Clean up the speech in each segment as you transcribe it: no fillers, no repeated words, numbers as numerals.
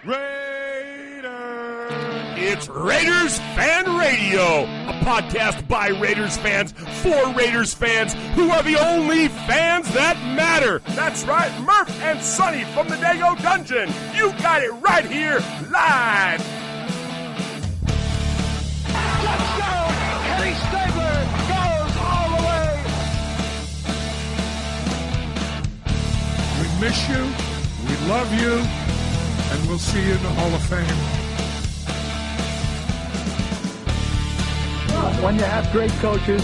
Raiders! It's Raiders Fan Radio, a podcast by Raiders fans for Raiders fans who are the only fans that matter. That's right, Murf and Sonny from the Dago Dungeon. You got it right here, live. Touchdown! Kenny Stabler goes all the way. We miss you, we love you, and we'll see you in the Hall of Fame. When you have great coaches,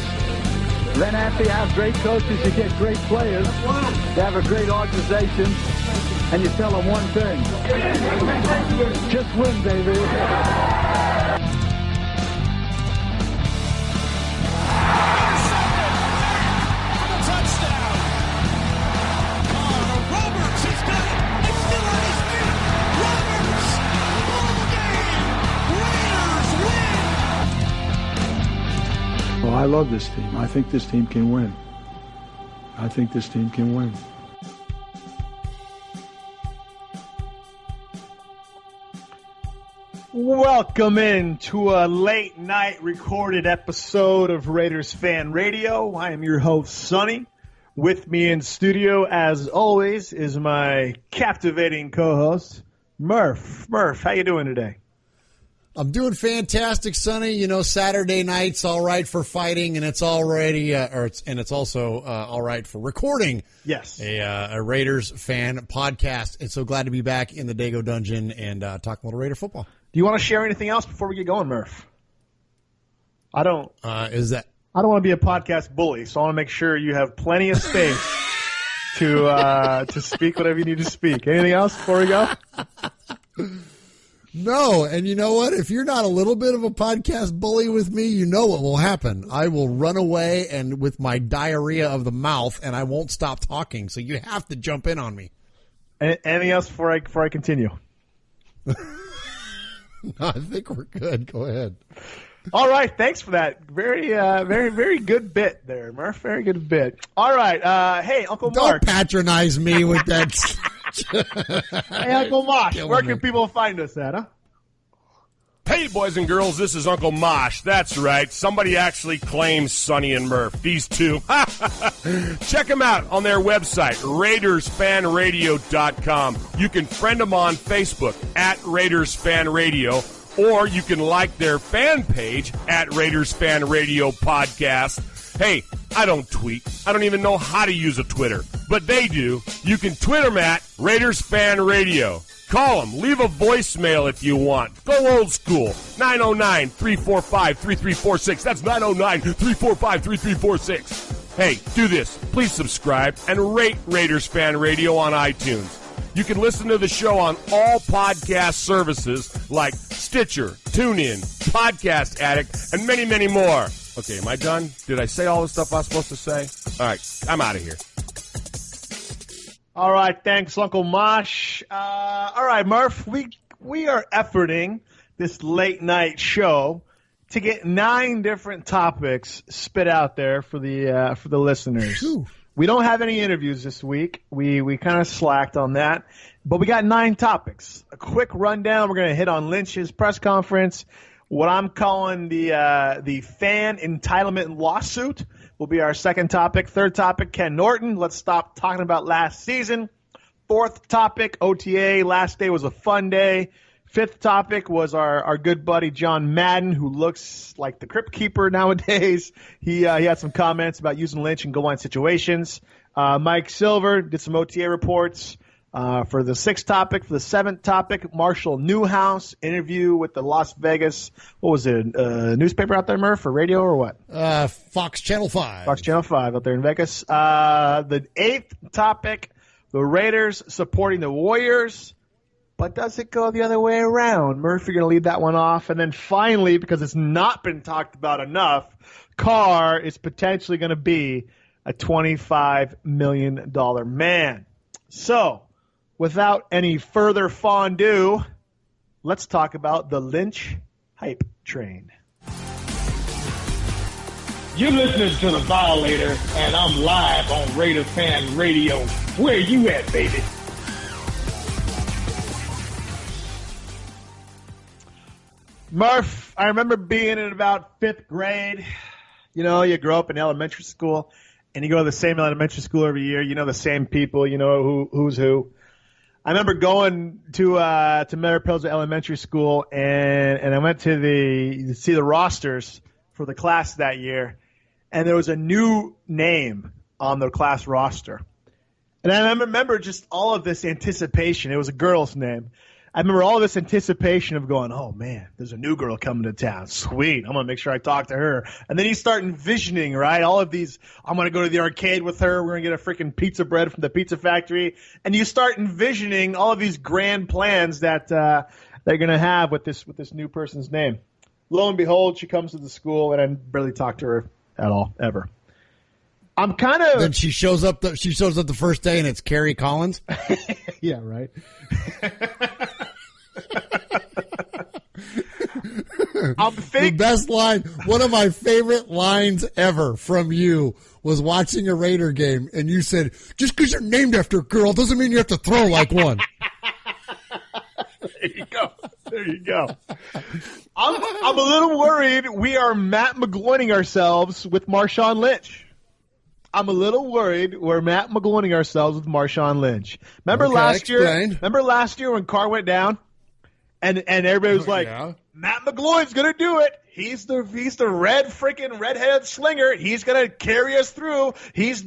then after you have great coaches, you get great players. You have a great organization, and you tell them one thing. Just win, baby. Well, I love this team. I think this team can win. Welcome in to a late night recorded episode of Raiders Fan Radio. I am your host, Sonny. With me in studio, as always, is my captivating co-host, Murf. Murf, how you doing today? I'm doing fantastic, Sonny. You know, Saturday night's all right for fighting, and it's already, it's also all right for recording. Yes, a Raiders fan podcast. And so glad to be back in the Dago Dungeon and talk a little Raider football. Do you want to share anything else before we get going, Murf? I don't. I don't want to be a podcast bully, so I want to make sure you have plenty of space to speak whatever you need to speak. Anything else before we go? No, and you know what? If you're not a little bit of a podcast bully with me, you know what will happen. I will run away and with my diarrhea of the mouth, and I won't stop talking. So you have to jump in on me. Anything else before I continue? No, I think we're good. Go ahead. All right, thanks for that. Very good bit there, Murph. Very good bit. All right, hey, Uncle Mark. Don't patronize me with that. Hey, Uncle Mosh, where can people find us at, huh? Hey, boys and girls, this is Uncle Mosh. That's right. Somebody actually claims Sonny and Murf. These two. Check them out on their website, RaidersFanRadio.com. You can friend them on Facebook at Raiders Fan Radio, or you can like their fan page at Raiders Fan Radio Podcast. Hey, I don't tweet. I don't even know how to use a Twitter, but they do. You can tweet them at Raiders Fan Radio. Call them. Leave a voicemail if you want. Go old school. 909-345-3346. That's 909-345-3346. Hey, do this. Please subscribe and rate Raiders Fan Radio on iTunes. You can listen to the show on all podcast services like Stitcher, TuneIn, Podcast Addict, and many, many more. Okay, am I done? Did I say all the stuff I was supposed to say? All right, I'm out of here. All right, thanks, Uncle Mosh. All right, Murph, we are efforting this late night show to get 9 different topics spit out there for the listeners. Whew. We don't have any interviews this week. We kind of slacked on that, but we got 9 topics. A quick rundown. We're going to hit on Lynch's press conference. What I'm calling the fan entitlement lawsuit will be our second topic. Third topic, Ken Norton. Let's stop talking about last season. Fourth topic, OTA. Last day was a fun day. Fifth topic was our good buddy John Madden, who looks like the Crypt Keeper nowadays. He had some comments about using Lynch in goal line situations. Mike Silver did some OTA reports. For the 6th topic, for the 7th topic, Marshall Newhouse interview with the Las Vegas, what was it, newspaper out there, Murph, or radio, or what? Fox Channel 5. Fox Channel 5 out there in Vegas. The 8th topic, the Raiders supporting the Warriors. But does it go the other way around? Murph, you're going to leave that one off. And then finally, because it's not been talked about enough, Carr is potentially going to be a $25 million man. So, without any further fondue, let's talk about the Lynch hype train. You're listening to The Violator, and I'm live on Raiders Fan Radio. Where you at, baby? Murph, I remember being in about 5th grade. You know, you grow up in elementary school, and you go to the same elementary school every year. You know the same people. You know who's who. I remember going to Meadowpills Elementary School, and I went to see the rosters for the class that year, and there was a new name on the class roster. And I remember just all of this anticipation. It was a girl's name. I remember all this anticipation of going, oh, man, there's a new girl coming to town. Sweet. I'm going to make sure I talk to her. And then you start envisioning, right, all of these. I'm going to go to the arcade with her. We're going to get a freaking pizza bread from the pizza factory. And you start envisioning all of these grand plans that they're going to have with this new person's name. Lo and behold, she comes to the school, and I barely talk to her at all, ever. I'm kind of. Then she shows up the first day, and it's Carrie Collins. Yeah, right. The best line, one of my favorite lines ever from you was watching a Raider game, and you said, "Just because you're named after a girl doesn't mean you have to throw like one." There you go. I'm a little worried we are Matt McGloining ourselves with Marshawn Lynch. I'm a little worried we're Matt McGloining ourselves with Marshawn Lynch. Remember last year when Carr went down, and everybody was like, yeah. Matt McGloin's gonna do it. He's the redheaded slinger. He's gonna carry us through. He's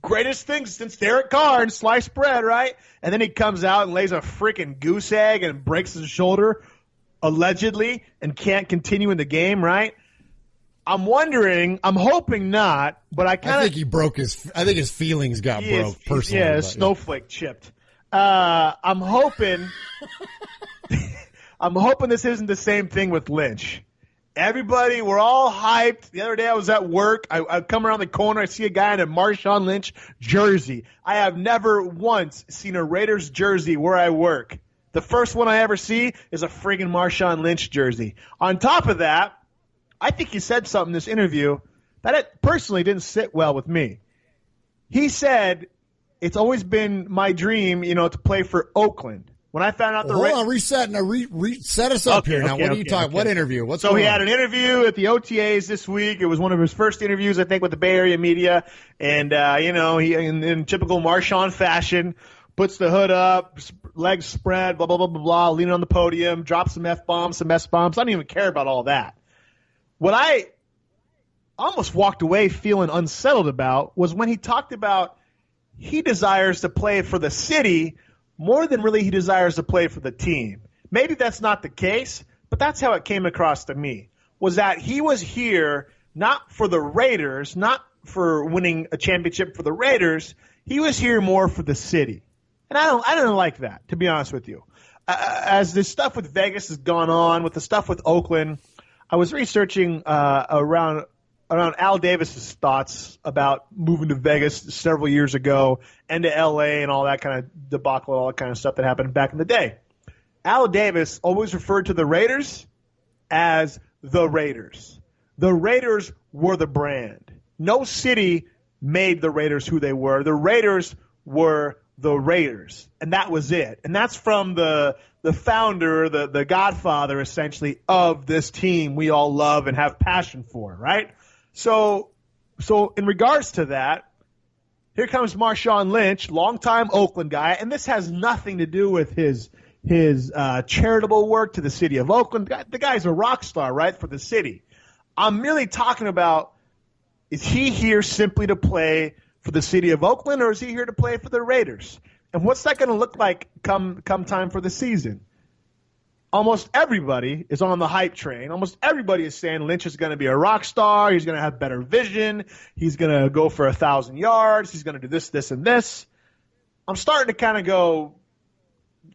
greatest thing since Derek Carr and sliced bread, right? And then he comes out and lays a freaking goose egg and breaks his shoulder, allegedly, and can't continue in the game, right? I'm wondering. I'm hoping not, but I think he broke his. I think his feelings got broke personally. Yeah, snowflake chipped. I'm hoping. I'm hoping this isn't the same thing with Lynch. Everybody, we're all hyped. The other day I was at work. I come around the corner. I see a guy in a Marshawn Lynch jersey. I have never once seen a Raiders jersey where I work. The first one I ever see is a friggin' Marshawn Lynch jersey. On top of that, I think he said something in this interview that it personally didn't sit well with me. He said, it's always been my dream, to play for Oakland. When I found out hold on, reset us up here. Now, what are you talking? What interview? He had an interview at the OTAs this week. It was one of his first interviews, I think, with the Bay Area media. And, he, in typical Marshawn fashion, puts the hood up, legs spread, blah, blah, blah, blah, blah, leaning on the podium, drops some F-bombs, some S-bombs. I don't even care about all that. What I almost walked away feeling unsettled about was when he talked about he desires to play for the city more than really he desires to play for the team. Maybe that's not the case, but that's how it came across to me, was that he was here not for the Raiders, not for winning a championship for the Raiders. He was here more for the city. And I don't like that, to be honest with you. As this stuff with Vegas has gone on, with the stuff with Oakland, I was researching around Al Davis's thoughts about moving to Vegas several years ago and to L.A. and all that kind of debacle, all that kind of stuff that happened back in the day. Al Davis always referred to the Raiders as the Raiders. The Raiders were the brand. No city made the Raiders who they were. The Raiders were the Raiders, and that was it. And that's from the founder, the godfather, essentially, of this team we all love and have passion for, right? So in regards to that, here comes Marshawn Lynch, longtime Oakland guy, and this has nothing to do with his charitable work to the city of Oakland. The guy's a rock star, right, for the city. I'm really talking about, is he here simply to play for the city of Oakland, or is he here to play for the Raiders? And what's that going to look like come time for the season? Almost everybody is on the hype train. Almost everybody is saying Lynch is going to be a rock star. He's going to have better vision. He's going to go for 1,000 yards. He's going to do this, this, and this. I'm starting to kind of go,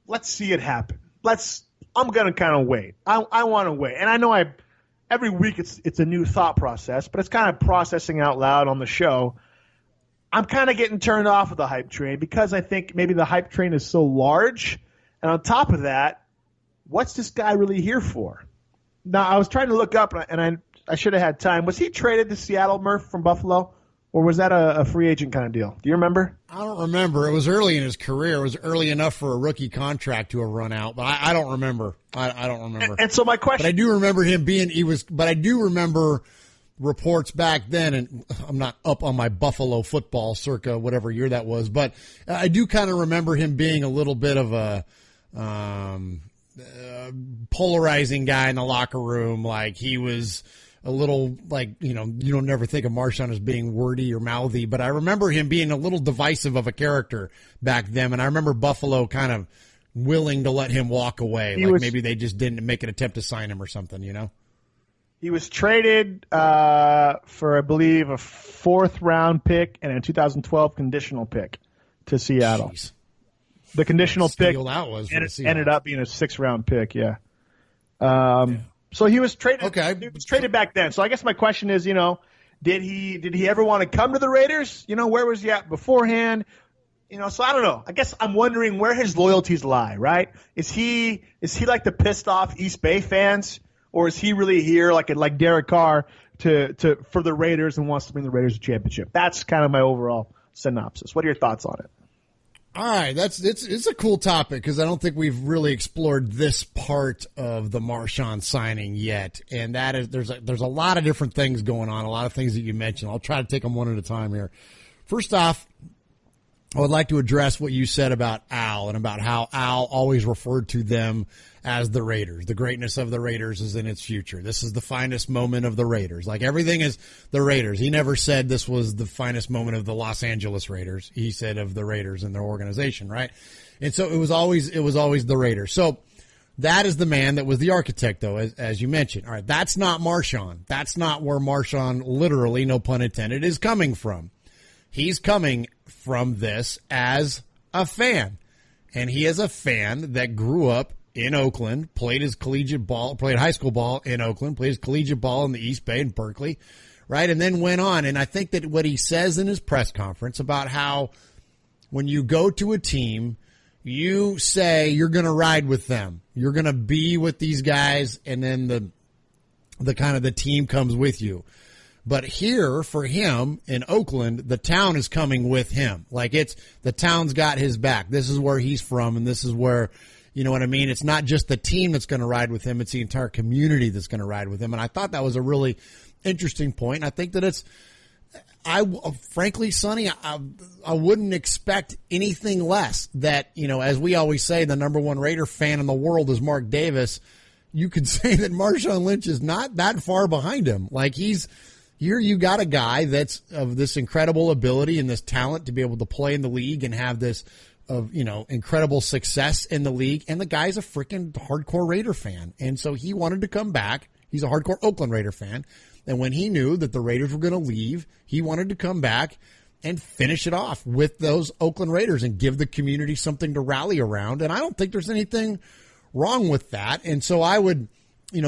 let's see it happen. I'm going to kind of wait. I want to wait. And I know every week it's a new thought process, but it's kind of processing out loud on the show. I'm kind of getting turned off of the hype train because I think maybe the hype train is so large. And on top of that, what's this guy really here for? Now, I was trying to look up, and I should have had time. Was he traded to Seattle, Murph, from Buffalo? Or was that a free agent kind of deal? Do you remember? I don't remember. It was early in his career. It was early enough for a rookie contract to have run out, but I don't remember. I don't remember. And so my question, but I do remember him being. But I do remember reports back then, and I'm not up on my Buffalo football circa whatever year that was, but I do kind of remember him being a little bit of a polarizing guy in the locker room. Like he was a little like, you don't never think of Marshawn as being wordy or mouthy, but I remember him being a little divisive of a character back then. And I remember Buffalo kind of willing to let him walk away. Maybe they just didn't make an attempt to sign him or something, He was traded for, I believe, a 4th-round pick and a 2012 conditional pick to Seattle. Jeez. The conditional pick ended up being a 6th-round pick, yeah. So he was traded. Okay. He was traded back then. So I guess my question is, did he ever want to come to the Raiders? Where was he at beforehand? So I don't know. I guess I'm wondering where his loyalties lie, right? Is he like the pissed off East Bay fans? Or is he really here like Derek Carr for the Raiders and wants to bring the Raiders a championship? That's kind of my overall synopsis. What are your thoughts on it? All right, it's a cool topic because I don't think we've really explored this part of the Marshawn signing yet, and that is there's a lot of different things going on, a lot of things that you mentioned. I'll try to take them one at a time here. First off, I would like to address what you said about Al and about how Al always referred to them as the Raiders. The greatness of the Raiders is in its future. This is the finest moment of the Raiders. Like everything is the Raiders. He never said this was the finest moment of the Los Angeles Raiders. He said of the Raiders and their organization, right? And so it was always the Raiders. So that is the man that was the architect, though, as you mentioned. All right, that's not Marshawn. That's not where Marshawn, literally, no pun intended, is coming from. He's coming from this as a fan. And he is a fan that grew up in Oakland, played high school ball in Oakland, played his collegiate ball in the East Bay and Berkeley, right? And then went on. And I think that what he says in his press conference about how when you go to a team, you say you're going to ride with them. You're going to be with these guys, and then the kind of the team comes with you. But here, for him, in Oakland, the town is coming with him. Like the town's got his back. This is where he's from, and this is where, you know what I mean? It's not just the team that's going to ride with him. It's the entire community that's going to ride with him. And I thought that was a really interesting point. And I think that frankly, Sonny, I wouldn't expect anything less that, as we always say, the number one Raider fan in the world is Mark Davis. You could say that Marshawn Lynch is not that far behind him. Like here you got a guy that's of this incredible ability and this talent to be able to play in the league and have this incredible success in the league. And the guy's a freaking hardcore Raider fan. And so he wanted to come back. He's a hardcore Oakland Raider fan. And when he knew that the Raiders were going to leave, he wanted to come back and finish it off with those Oakland Raiders and give the community something to rally around. And I don't think there's anything wrong with that. And so I would,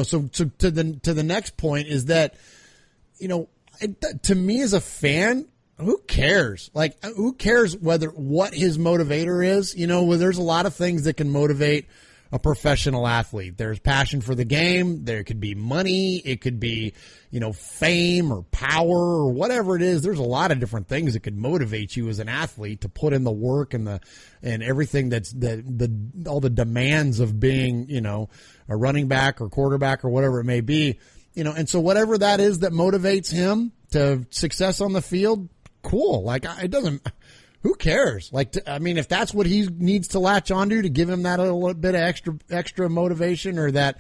so to the next point is that, to me as a fan, who cares? Like, who cares what his motivator is? There's a lot of things that can motivate a professional athlete. There's passion for the game. There could be money. It could be, fame or power or whatever it is. There's a lot of different things that could motivate you as an athlete to put in the work and everything that's all the demands of being, a running back or quarterback or whatever it may be. And so whatever that is that motivates him to success on the field, cool. Like, it doesn't, who cares? Like, if that's what he needs to latch onto to give him that a little bit of extra motivation or that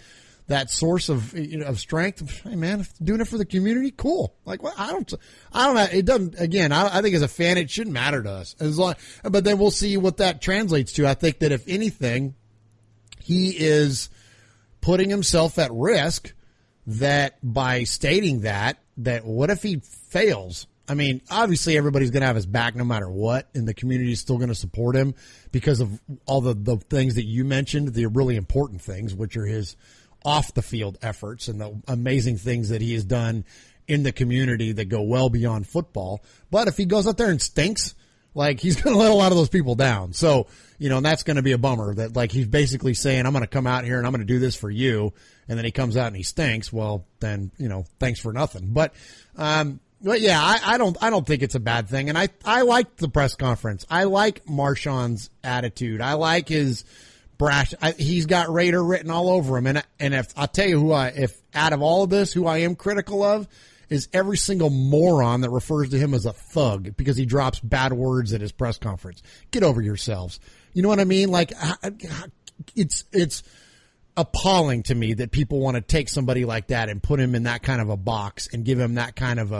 source of strength. Hey man, if doing it for the community, cool. Like, well, I don't know. It doesn't, again, I think as a fan, it shouldn't matter to us but then we'll see what that translates to. I think that if anything, he is putting himself at risk that by stating that what if he fails? Obviously everybody's going to have his back no matter what, and the community is still going to support him because of all the things that you mentioned, the really important things, which are his off the field efforts and the amazing things that he has done in the community that go well beyond football. But if he goes out there and stinks, like, he's going to let a lot of those people down. So, and that's going to be a bummer that, like, he's basically saying, I'm going to come out here and I'm going to do this for you. And then he comes out and he stinks. Well, then, thanks for nothing. But, But yeah, I don't think it's a bad thing, and I like the press conference. I like Marshawn's attitude. I like his brash. He's got Raider written all over him, and if I'll tell you if out of all of this, who I am critical of is every single moron that refers to him as a thug because he drops bad words at his press conference. Get over yourselves. You know what I mean? Like it's appalling to me that people want to take somebody like that and put him in that kind of a box and give him that kind of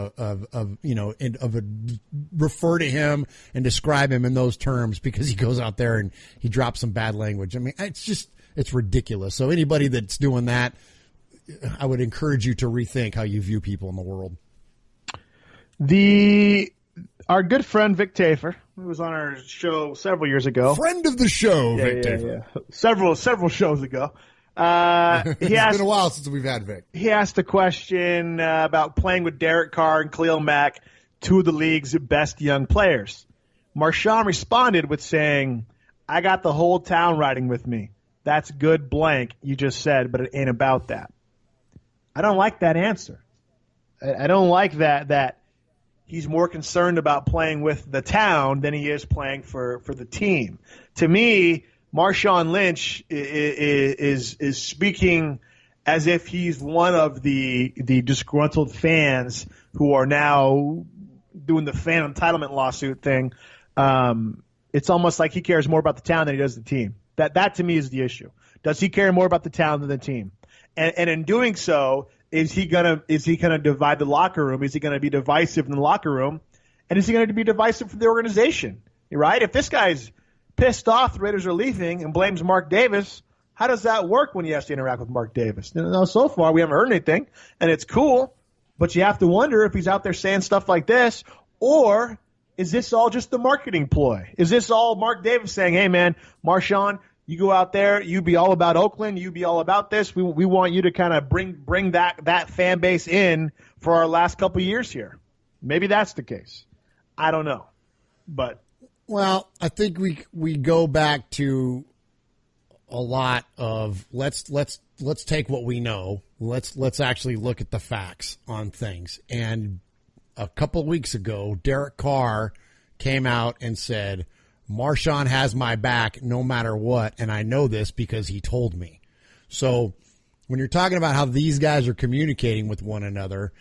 refer to him and describe him in those terms because he goes out there and he drops some bad language. I mean, it's ridiculous. So anybody that's doing that, I would encourage you to rethink how you view people in the world. Our good friend Vic Tafer, who was on our show several years ago. Friend of the show, Vic Tafer. Yeah. Several shows ago. It's been a while since we've had Vic. He asked a question about playing with Derek Carr and Khalil Mack, two of the league's best young players. Marshawn responded with saying, I got the whole town riding with me. That's good blank, you just said, but it ain't about that. I don't like that answer. I don't like that he's more concerned about playing with the town than he is playing for the team. To me, Marshawn Lynch is speaking as if he's one of the disgruntled fans who are now doing the fan entitlement lawsuit thing. It's almost like he cares more about the town than he does the team. That to me is the issue. Does he care more about the town than the team? And in doing so, is he gonna divide the locker room? Is he gonna be divisive in the locker room? And is he gonna be divisive for the organization? Right? If this guy's pissed off the Raiders are leaving and blames Mark Davis, how does that work when he has to interact with Mark Davis? Now, so far we haven't heard anything, and it's cool, but you have to wonder if he's out there saying stuff like this, or is this all just the marketing ploy? Is this all Mark Davis saying, hey, man, Marshawn, you go out there, you be all about Oakland, you be all about this. We want you to kind of bring that fan base in for our last couple of years here. Maybe that's the case. I don't know. But well, I think we go back to a lot of let's take what we know. Let's actually look at the facts on things. And a couple of weeks ago, Derek Carr came out and said, Marshawn has my back no matter what, and I know this because he told me. So when you're talking about how these guys are communicating with one another,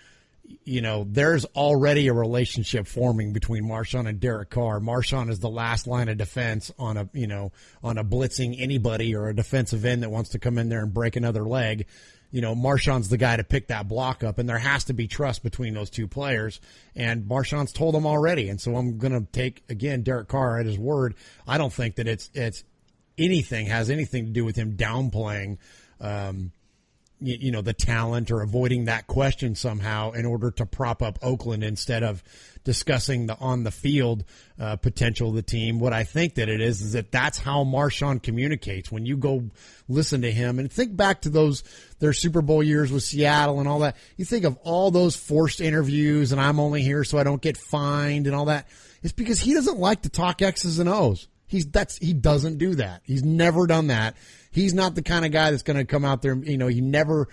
you know, there's already a relationship forming between Marshawn and Derek Carr. Marshawn is the last line of defense on a blitzing anybody or a defensive end that wants to come in there and break another leg. You know, Marshawn's the guy to pick that block up, and there has to be trust between those two players. And Marshawn's told them already. And so I'm going to take, again, Derek Carr at his word. I don't think that it's has anything to do with him downplaying, the talent or avoiding that question somehow in order to prop up Oakland instead of discussing the on the field potential of the team. What I think that it is that that's how Marshawn communicates. When you go listen to him and think back to their Super Bowl years with Seattle and all that, you think of all those forced interviews and I'm only here so I don't get fined and all that. It's because he doesn't like to talk X's and O's. He doesn't do that. He's never done that. He's not the kind of guy that's going to come out there. He never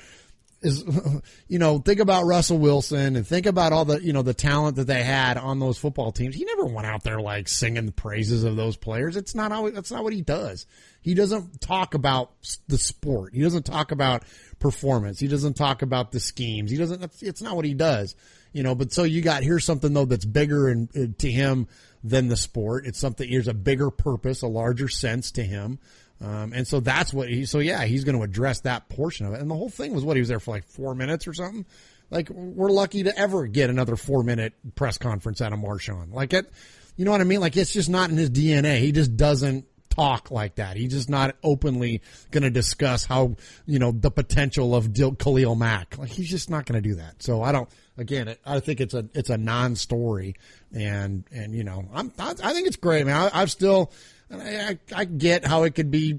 is. Think about Russell Wilson and think about all the talent that they had on those football teams. He never went out there like singing the praises of those players. That's not what he does. He doesn't talk about the sport. He doesn't talk about performance. He doesn't talk about the schemes. It's not what he does. But so here's something though that's bigger to him than the sport. It's something. There's a bigger purpose, a larger sense to him. And so that's what he's going to address that portion of it. And the whole thing was he was there for like 4 minutes or something. Like, we're lucky to ever get another 4-minute press conference out of Marshawn. Like, you know what I mean? Like, it's just not in his DNA. He just doesn't talk like that. He's just not openly going to discuss how, the potential of Khalil Mack. Like, he's just not going to do that. So I think it's a non-story. And I think it's great, man. I get how it could be,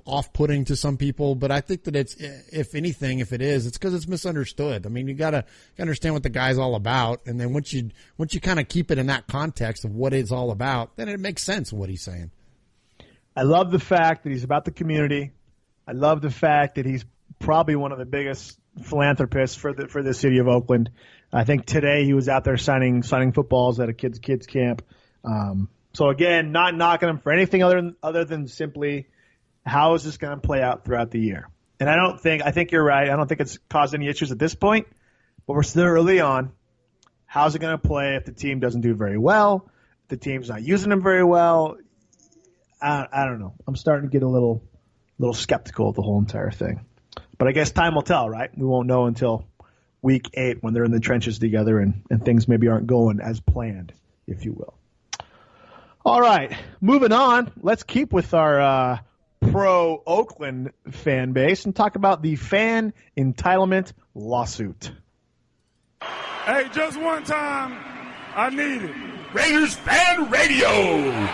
off-putting to some people, but I think that it's because it's misunderstood. I mean, you gotta understand what the guy's all about, and then once you kind of keep it in that context of what it's all about, then it makes sense of what he's saying. I love the fact that he's about the community. I love the fact that he's probably one of the biggest philanthropist for the city of Oakland. I think today he was out there signing footballs at a kids camp. So again, not knocking him for anything other than simply how is this going to play out throughout the year. And I think you're right. I don't think it's caused any issues at this point, but we're still early on. How's it going to play if the team doesn't do very well? If the team's not using them very well? I don't know. I'm starting to get a little skeptical of the whole entire thing. But I guess time will tell, right? We won't know until week 8 when they're in the trenches together and things maybe aren't going as planned, if you will. All right, moving on. Let's keep with our pro-Oakland fan base and talk about the fan entitlement lawsuit. Hey, just one time, I need it. Raiders Fan Radio.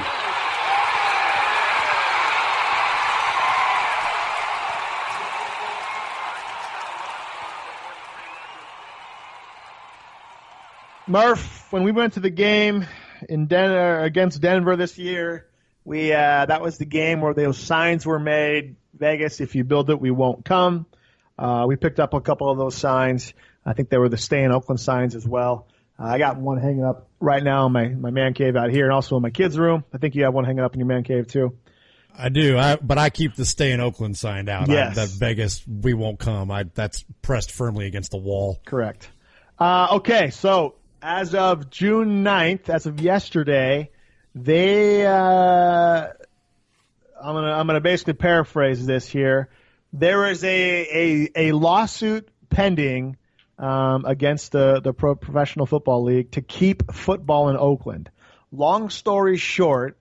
Murph, when we went to the game in against Denver this year, that was the game where those signs were made. Vegas, if you build it, we won't come. We picked up a couple of those signs. I think they were the Stay in Oakland signs as well. I got one hanging up right now in my man cave out here and also in my kids' room. I think you have one hanging up in your man cave too. I do, but I keep the Stay in Oakland sign out. Yes. That Vegas, we won't come. That's pressed firmly against the wall. Correct. Okay, so as of June 9th, as of yesterday, they I'm gonna basically paraphrase this here. There is a lawsuit pending against the Professional Football League to keep football in Oakland. Long story short,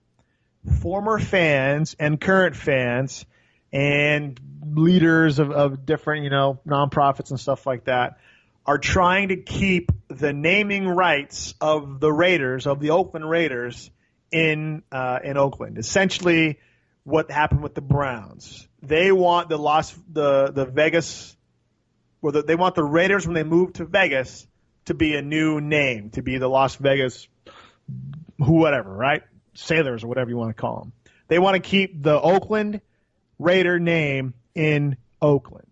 former fans and current fans and leaders of different nonprofits and stuff like that are trying to keep the naming rights of the Raiders, of the Oakland Raiders, in Oakland. Essentially, what happened with the Browns. They want the Vegas, or they want the Raiders when they move to Vegas to be a new name, to be the Las Vegas, whatever, right? Sailors or whatever you want to call them. They want to keep the Oakland Raider name in Oakland.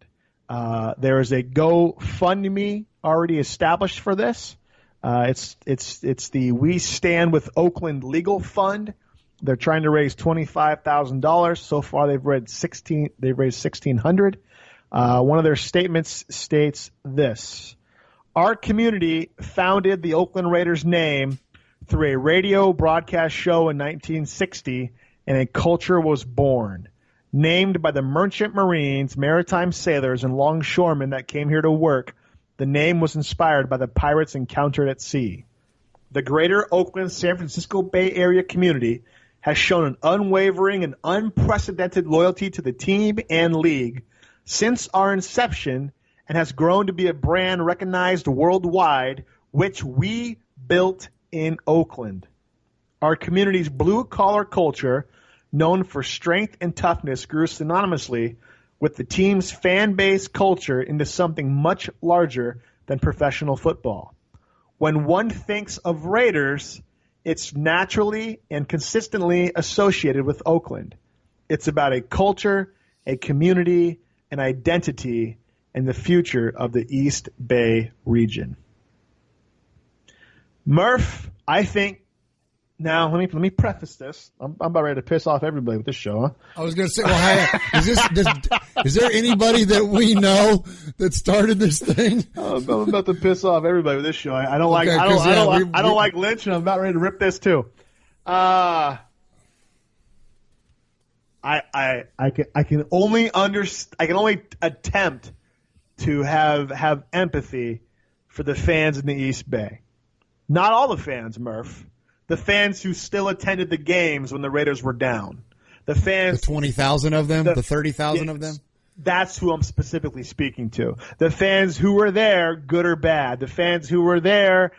There is a GoFundMe already established for this. It's the We Stand with Oakland Legal Fund. They're trying to raise $25,000. So far, they've raised $1,600. One of their statements states this: "Our community founded the Oakland Raiders name through a radio broadcast show in 1960, and a culture was born. Named by the merchant marines, maritime sailors, and longshoremen that came here to work, the name was inspired by the pirates encountered at sea. The greater Oakland, San Francisco Bay Area community has shown an unwavering and unprecedented loyalty to the team and league since our inception, and has grown to be a brand recognized worldwide, which we built in Oakland. Our community's blue-collar culture, known for strength and toughness, grew synonymously with the team's fan-base culture into something much larger than professional football. When one thinks of Raiders, it's naturally and consistently associated with Oakland. It's about a culture, a community, an identity, and the future of the East Bay region." Murph, I think. Now, let me preface this. I'm about ready to piss off everybody with this show, huh? I was going to say, well, is there anybody that we know that started this thing? I'm about to piss off everybody with this show. I don't like Lynch, and I'm about ready to rip this too. I can only attempt to have empathy for the fans in the East Bay. Not all the fans, Murph. The fans who still attended the games when the Raiders were down. The fans, the 20,000 of them, the 30,000 of them. That's who I'm specifically speaking to. The fans who were there, good or bad. The fans who were there,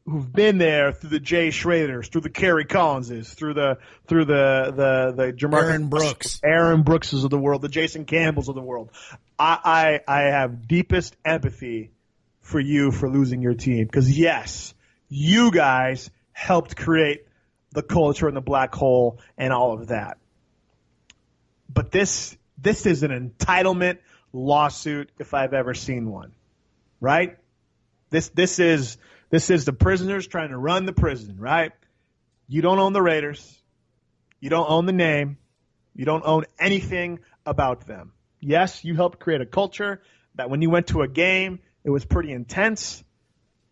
who've been there through the Jay Schraders, through the Kerry Collinses, through the Jamarcus Aaron Brookses of the world, the Jason Campbells of the world. I have deepest empathy for you for losing your team, because yes, you guys helped create the culture and the black hole and all of that. But this is an entitlement lawsuit if I've ever seen one. Right? This is the prisoners trying to run the prison, right? You don't own the Raiders. You don't own the name. You don't own anything about them. Yes, you helped create a culture that when you went to a game, it was pretty intense.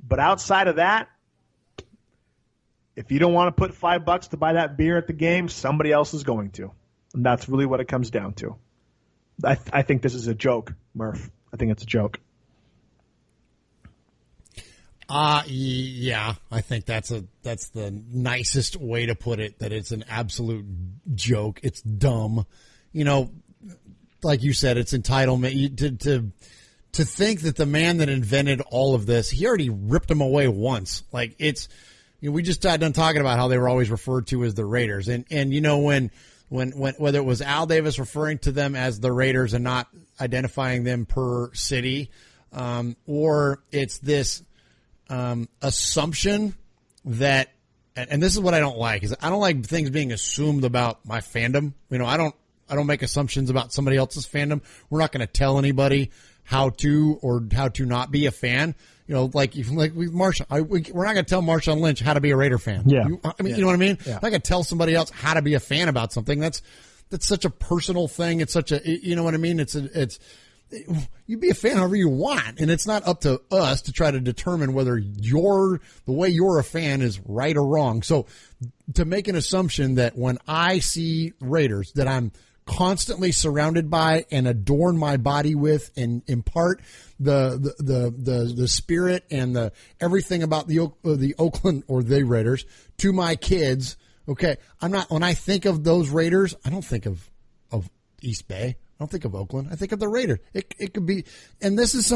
But outside of that, if you don't want to put $5 to buy that beer at the game, somebody else is going to. And that's really what it comes down to. I think this is a joke, Murph. I think it's a joke. Yeah, I think that's the nicest way to put it, that it's an absolute joke. It's dumb. You know, like you said, it's entitlement. To think that the man that invented all of this, he already ripped them away once. Like, it's, you know, we just got done talking about how they were always referred to as the Raiders. And you know, when whether it was Al Davis referring to them as the Raiders and not identifying them per city, or it's this assumption that, and this is what I don't like, is I don't like things being assumed about my fandom. You know, I don't make assumptions about somebody else's fandom. We're not going to tell anybody how to or how to not be a fan. You know, like with Marshawn, we're not going to tell Marshawn Lynch how to be a Raider fan. Yeah. You know what I mean? Yeah. I'm not going to tell somebody else how to be a fan about something. That's such a personal thing. It's such a, you know what I mean? You be a fan however you want, and it's not up to us to try to determine whether the way you're a fan is right or wrong. So to make an assumption that when I see Raiders that I'm constantly surrounded by and adorn my body with and impart the spirit and the everything about the Oakland or the Raiders to my kids. Okay, when I think of those Raiders, I don't think of East Bay. I don't think of Oakland. I think of the Raiders. It could be, and this is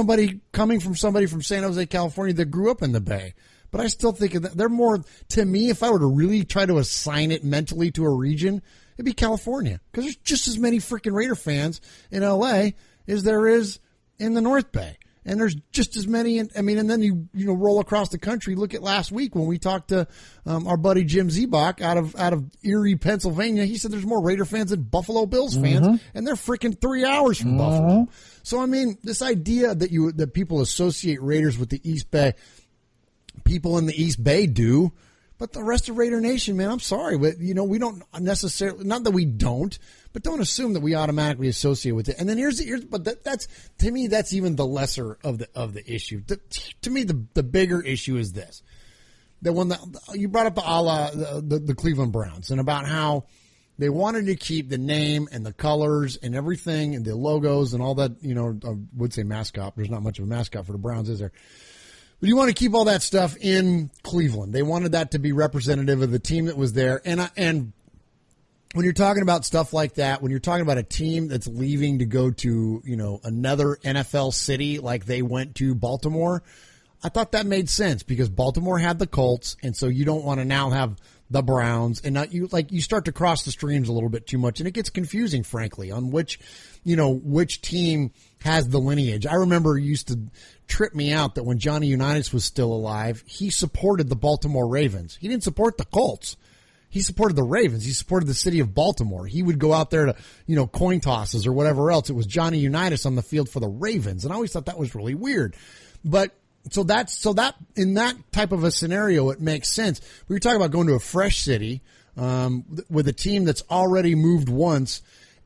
coming from somebody from San Jose, California that grew up in the Bay. But I still think of that. They're more, to me, if I were to really try to assign it mentally to a region, it'd be California. Because there's just as many freaking Raider fans in L.A. as there is in the North Bay. And there's just as many, and then you roll across the country. Look at last week when we talked to our buddy Jim Zebach out of Erie, Pennsylvania. He said there's more Raider fans than Buffalo Bills fans, and they're freaking 3 hours from Buffalo. So this idea that people associate Raiders with the East Bay, people in the East Bay do, but the rest of Raider Nation, man, I'm sorry, but we don't necessarily, not that we don't, but don't assume that we automatically associate with it. And then that's to me, that's even the lesser of the issue. To me, the bigger issue is this: that when you brought up the Cleveland Browns and about how they wanted to keep the name and the colors and everything and the logos and all that. I would say mascot. There's not much of a mascot for the Browns, is there? But you want to keep all that stuff in Cleveland. They wanted that to be representative of the team that was there. And when you're talking about stuff like that, when you're talking about a team that's leaving to go to, another NFL city like they went to Baltimore, I thought that made sense because Baltimore had the Colts, and so you don't want to now have the Browns, and not you start to cross the streams a little bit too much, and it gets confusing, frankly, on which team has the lineage. I remember it used to trip me out that when Johnny Unitas was still alive, he supported the Baltimore Ravens. He didn't support the Colts. He supported the Ravens. He supported the city of Baltimore. He would go out there to, coin tosses or whatever else. It was Johnny Unitas on the field for the Ravens, and I always thought that was really weird. But so that in that type of a scenario, it makes sense. We were talking about going to a fresh city with a team that's already moved once,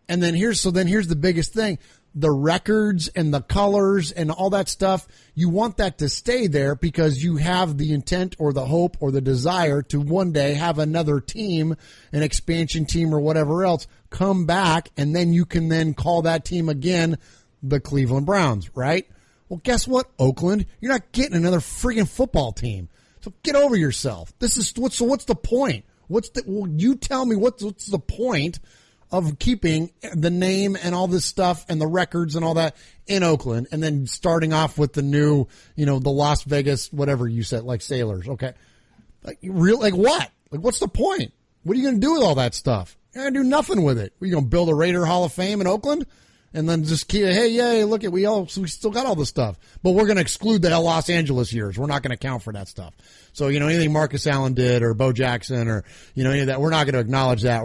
and then here's the biggest thing. The records and the colors and all that stuff, you want that to stay there because you have the intent or the hope or the desire to one day have another team, an expansion team or whatever else, come back, and then you can then call that team again the Cleveland Browns, right? Well, guess what, Oakland? You're not getting another friggin' football team. So get over yourself. What's the point? You tell me what's the point of keeping the name and all this stuff and the records and all that in Oakland, and then starting off with the new, the Las Vegas, whatever you said, like Sailors. Okay. What? What's the point? What are you going to do with all that stuff? You're going to do nothing with it. Are you going to build a Raider Hall of Fame in Oakland? And then just keep, hey, yay, look at, we still got all the stuff. But we're going to exclude the Los Angeles years. We're not going to count for that stuff. So, anything Marcus Allen did or Bo Jackson or, any of that, we're not going to acknowledge that.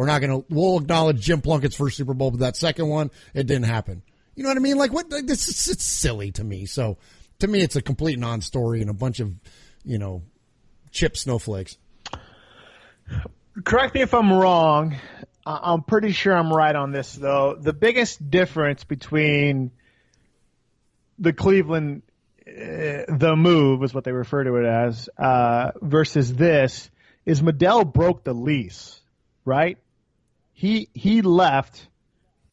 We'll acknowledge Jim Plunkett's first Super Bowl, but that second one, it didn't happen. You know what I mean? Like, what? This is it's silly to me. So, to me, it's a complete non-story and a bunch of, chip snowflakes. Correct me if I'm wrong. I'm pretty sure I'm right on this, though. The biggest difference between the Cleveland, the move is what they refer to it as, versus this is Medell broke the lease, right? He left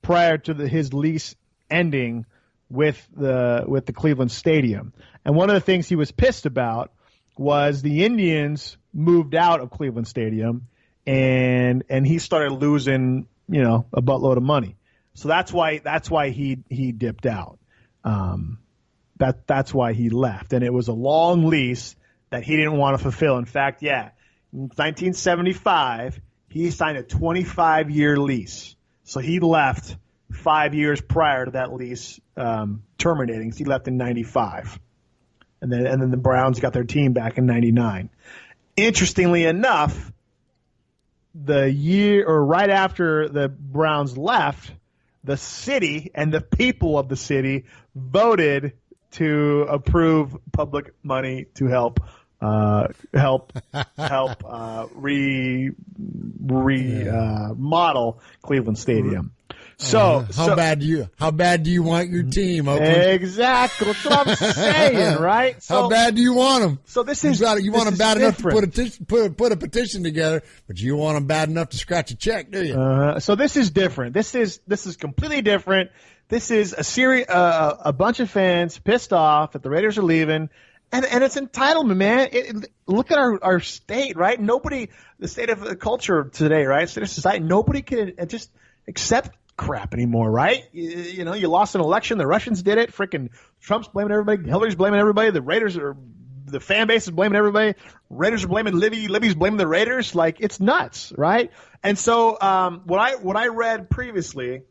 prior to his lease ending with the Cleveland Stadium. And one of the things he was pissed about was the Indians moved out of Cleveland Stadium, and he started losing, a buttload of money. So that's why he dipped out. That's why he left. And it was a long lease that he didn't want to fulfill. In fact, in 1975, he signed a 25-year lease. So he left 5 years prior to that lease terminating. So he left in 95. And then the Browns got their team back in 99. Interestingly enough, the year or right after the Browns left, the city and the people of the city voted to approve public money to help remodel Cleveland Stadium. So how bad do you want your team, Oakland? Exactly. That's what I'm saying, right? So, how bad do you want them? So this is you want them bad different. enough to put a petition together, but you want them bad enough to scratch a check, do you? So this is different. This is completely different. This is a bunch of fans pissed off that the Raiders are leaving. And it's entitlement, man. Look at our state, right? The state of the culture today, right? State of society, nobody can just accept crap anymore, right? You lost an election. The Russians did it. Frickin' Trump's blaming everybody. Hillary's blaming everybody. The fan base is blaming everybody. Raiders are blaming Libby. Libby's blaming the Raiders. Like, it's nuts, right? And so what I read previously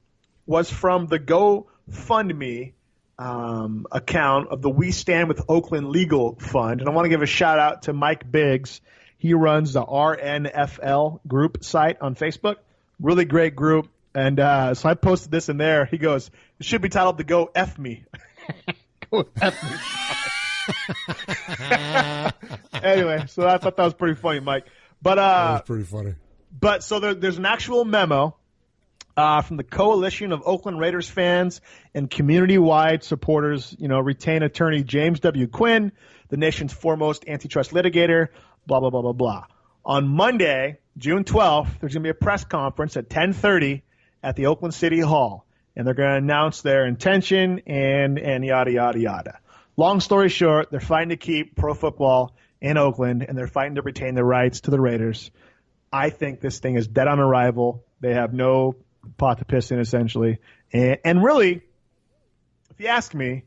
was from the GoFundMe account of the We Stand with Oakland Legal Fund. And I want to give a shout out to Mike Biggs. He runs the RNFL group site on Facebook. Really great group. And so I posted this in there. He goes, it should be titled the Go F Me. Go F Me. Anyway, so I thought that was pretty funny, Mike. But that was pretty funny. But so there's an actual memo from the Coalition of Oakland Raiders Fans and Community-Wide Supporters, retain attorney James W. Quinn, the nation's foremost antitrust litigator, blah, blah, blah, blah, blah. On Monday, June 12th, there's going to be a press conference at 10:30 at the Oakland City Hall, and they're going to announce their intention and yada, yada, yada. Long story short, they're fighting to keep pro football in Oakland, and they're fighting to retain the rights to the Raiders. I think this thing is dead on arrival. They have no pot to piss in, essentially. And really, if you ask me,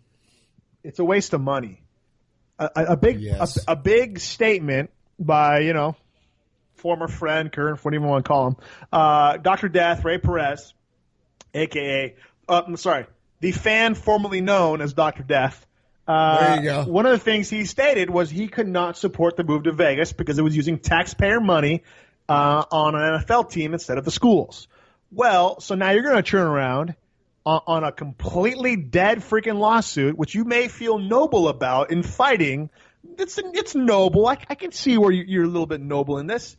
it's a waste of money. A big statement by, former friend, current, what do you even want to call him, Dr. Death, Ray Perez, a.k.a. The fan formerly known as Dr. Death. There you go. One of the things he stated was he could not support the move to Vegas because it was using taxpayer money on an NFL team instead of the schools. Well, so now you're going to turn around on a completely dead freaking lawsuit, which you may feel noble about in fighting. It's noble. I can see where you're a little bit noble in this.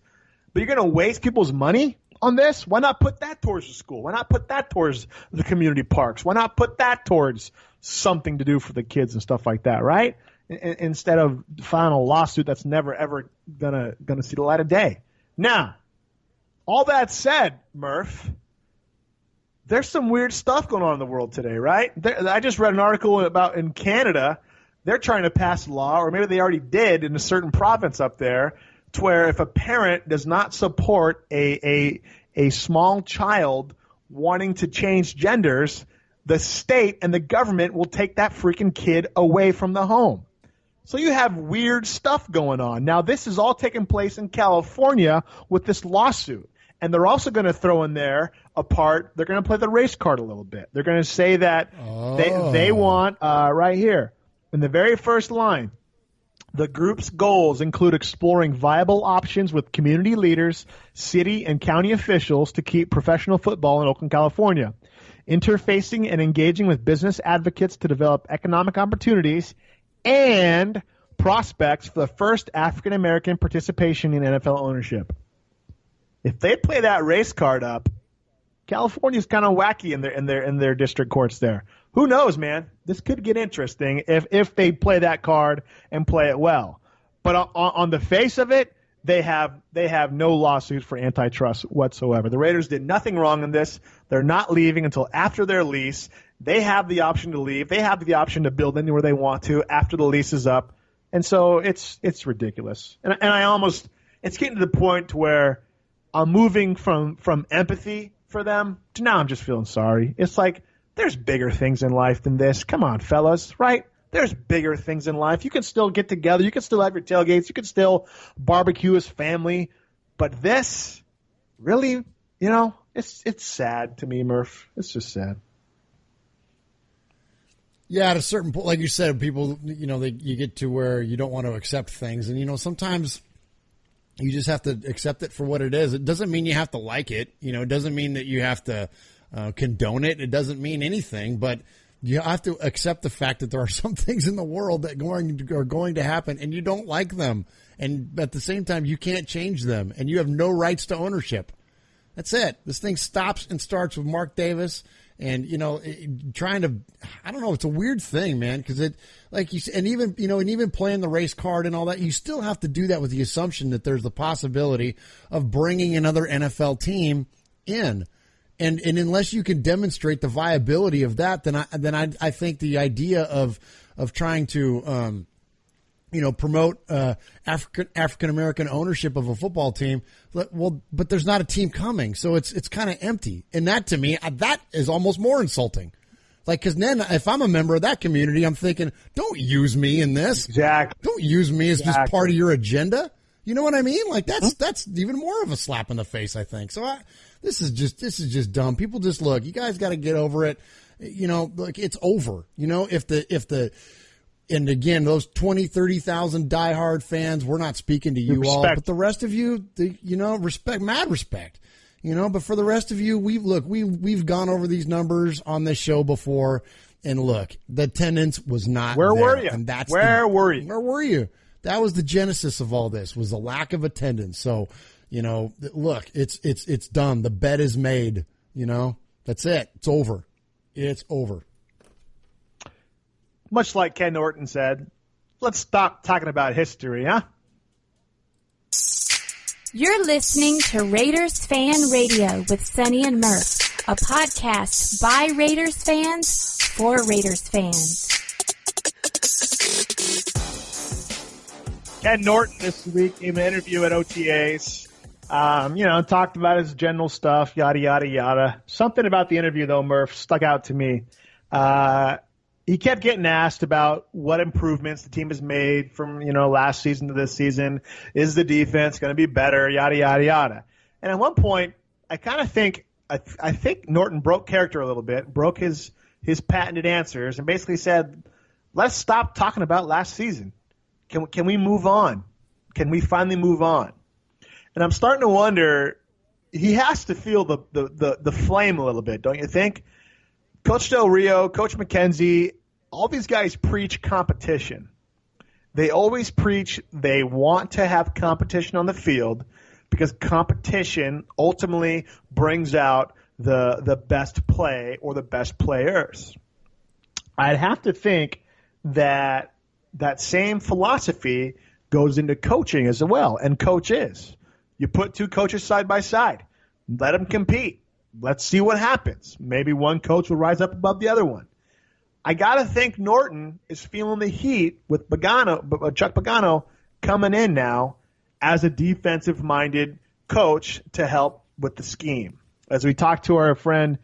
But you're going to waste people's money on this? Why not put that towards the school? Why not put that towards the community parks? Why not put that towards something to do for the kids and stuff like that, right? Instead of filing a lawsuit that's never, ever gonna see the light of day. Now, all that said, Murph, there's some weird stuff going on in the world today, right? I just read an article about in Canada, they're trying to pass a law, or maybe they already did in a certain province up there, to where if a parent does not support a small child wanting to change genders, the state and the government will take that freaking kid away from the home. So you have weird stuff going on. Now, this is all taking place in California with this lawsuit. And they're also going to throw in there they're going to play the race card a little bit. They're going to say that they want, right here, in the very first line, The group's goals include exploring viable options with community leaders, city and county officials to keep professional football in Oakland, California, interfacing and engaging with business advocates to develop economic opportunities, and prospects for the first African American participation in NFL ownership. If they play that race card up, California's kind of wacky in their district courts there. Who knows, man? This could get interesting if they play that card and play it well. But on the face of it, they have no lawsuits for antitrust whatsoever. The Raiders did nothing wrong in this. They're not leaving until after their lease. They have the option to leave. They have the option to build anywhere they want to after the lease is up. And so it's ridiculous. And it's getting to the point to where I'm moving from empathy for them to now I'm just feeling sorry. It's like, there's bigger things in life than this. Come on, fellas, right? There's bigger things in life. You can still get together. You can still have your tailgates. You can still barbecue as family. But this, really, it's sad to me, Murph. It's just sad. Yeah, at a certain point, like you said, people, you get to where you don't want to accept things. And, sometimes you just have to accept it for what it is. It doesn't mean you have to like it. It doesn't mean that you have to condone it. It doesn't mean anything, but you have to accept the fact that there are some things in the world that are going to happen and you don't like them. And at the same time, you can't change them and you have no rights to ownership. That's it. This thing stops and starts with Mark Davis and, trying to, I don't know, it's a weird thing, man, because it, like you said, and even playing the race card and all that, you still have to do that with the assumption that there's the possibility of bringing another NFL team in. And unless you can demonstrate the viability of that, then I think the idea of trying to promote African American ownership of a football team, well, but there's not a team coming, so it's kind of empty. And that to me, that is almost more insulting. Like, because then if I'm a member of that community, I'm thinking, don't use me in this. Exactly. Don't use me as just part of your agenda. You know what I mean? Like that's even more of a slap in the face, I think. So this is just dumb. People just look. You guys got to get over it. Like it's over. And again, those 20, 30,000 diehard fans, we're not speaking to you all, but the rest of you, respect, mad respect. But for the rest of you, we've gone over these numbers on this show before, and look, the attendance was not. Where there, were you? And that's where were you? Where were you? That was the genesis of all this, was the lack of attendance. So, look, it's done. The bet is made. That's it. It's over. It's over. Much like Ken Norton said, let's stop talking about history, huh? You're listening to Raiders Fan Radio with Sonny and Murf, a podcast by Raiders fans for Raiders fans. Ken Norton this week gave an interview at OTAs. Talked about his general stuff, yada, yada, yada. Something about the interview, though, Murph, stuck out to me. He kept getting asked about what improvements the team has made from, last season to this season. Is the defense going to be better, yada, yada, yada. And at one point, I kind of think I think Norton broke character a little bit, broke his patented answers, and basically said, let's stop talking about last season. Can we move on? Can we finally move on? And I'm starting to wonder, he has to feel the flame a little bit, don't you think? Coach Del Rio, Coach McKenzie, all these guys preach competition. They always preach they want to have competition on the field because competition ultimately brings out the best play or the best players. I'd have to think that same philosophy goes into coaching as well, and coaches. You put two coaches side by side. Let them compete. Let's see what happens. Maybe one coach will rise up above the other one. I got to think Norton is feeling the heat with Chuck Pagano coming in now as a defensive-minded coach to help with the scheme. As we talked to our friend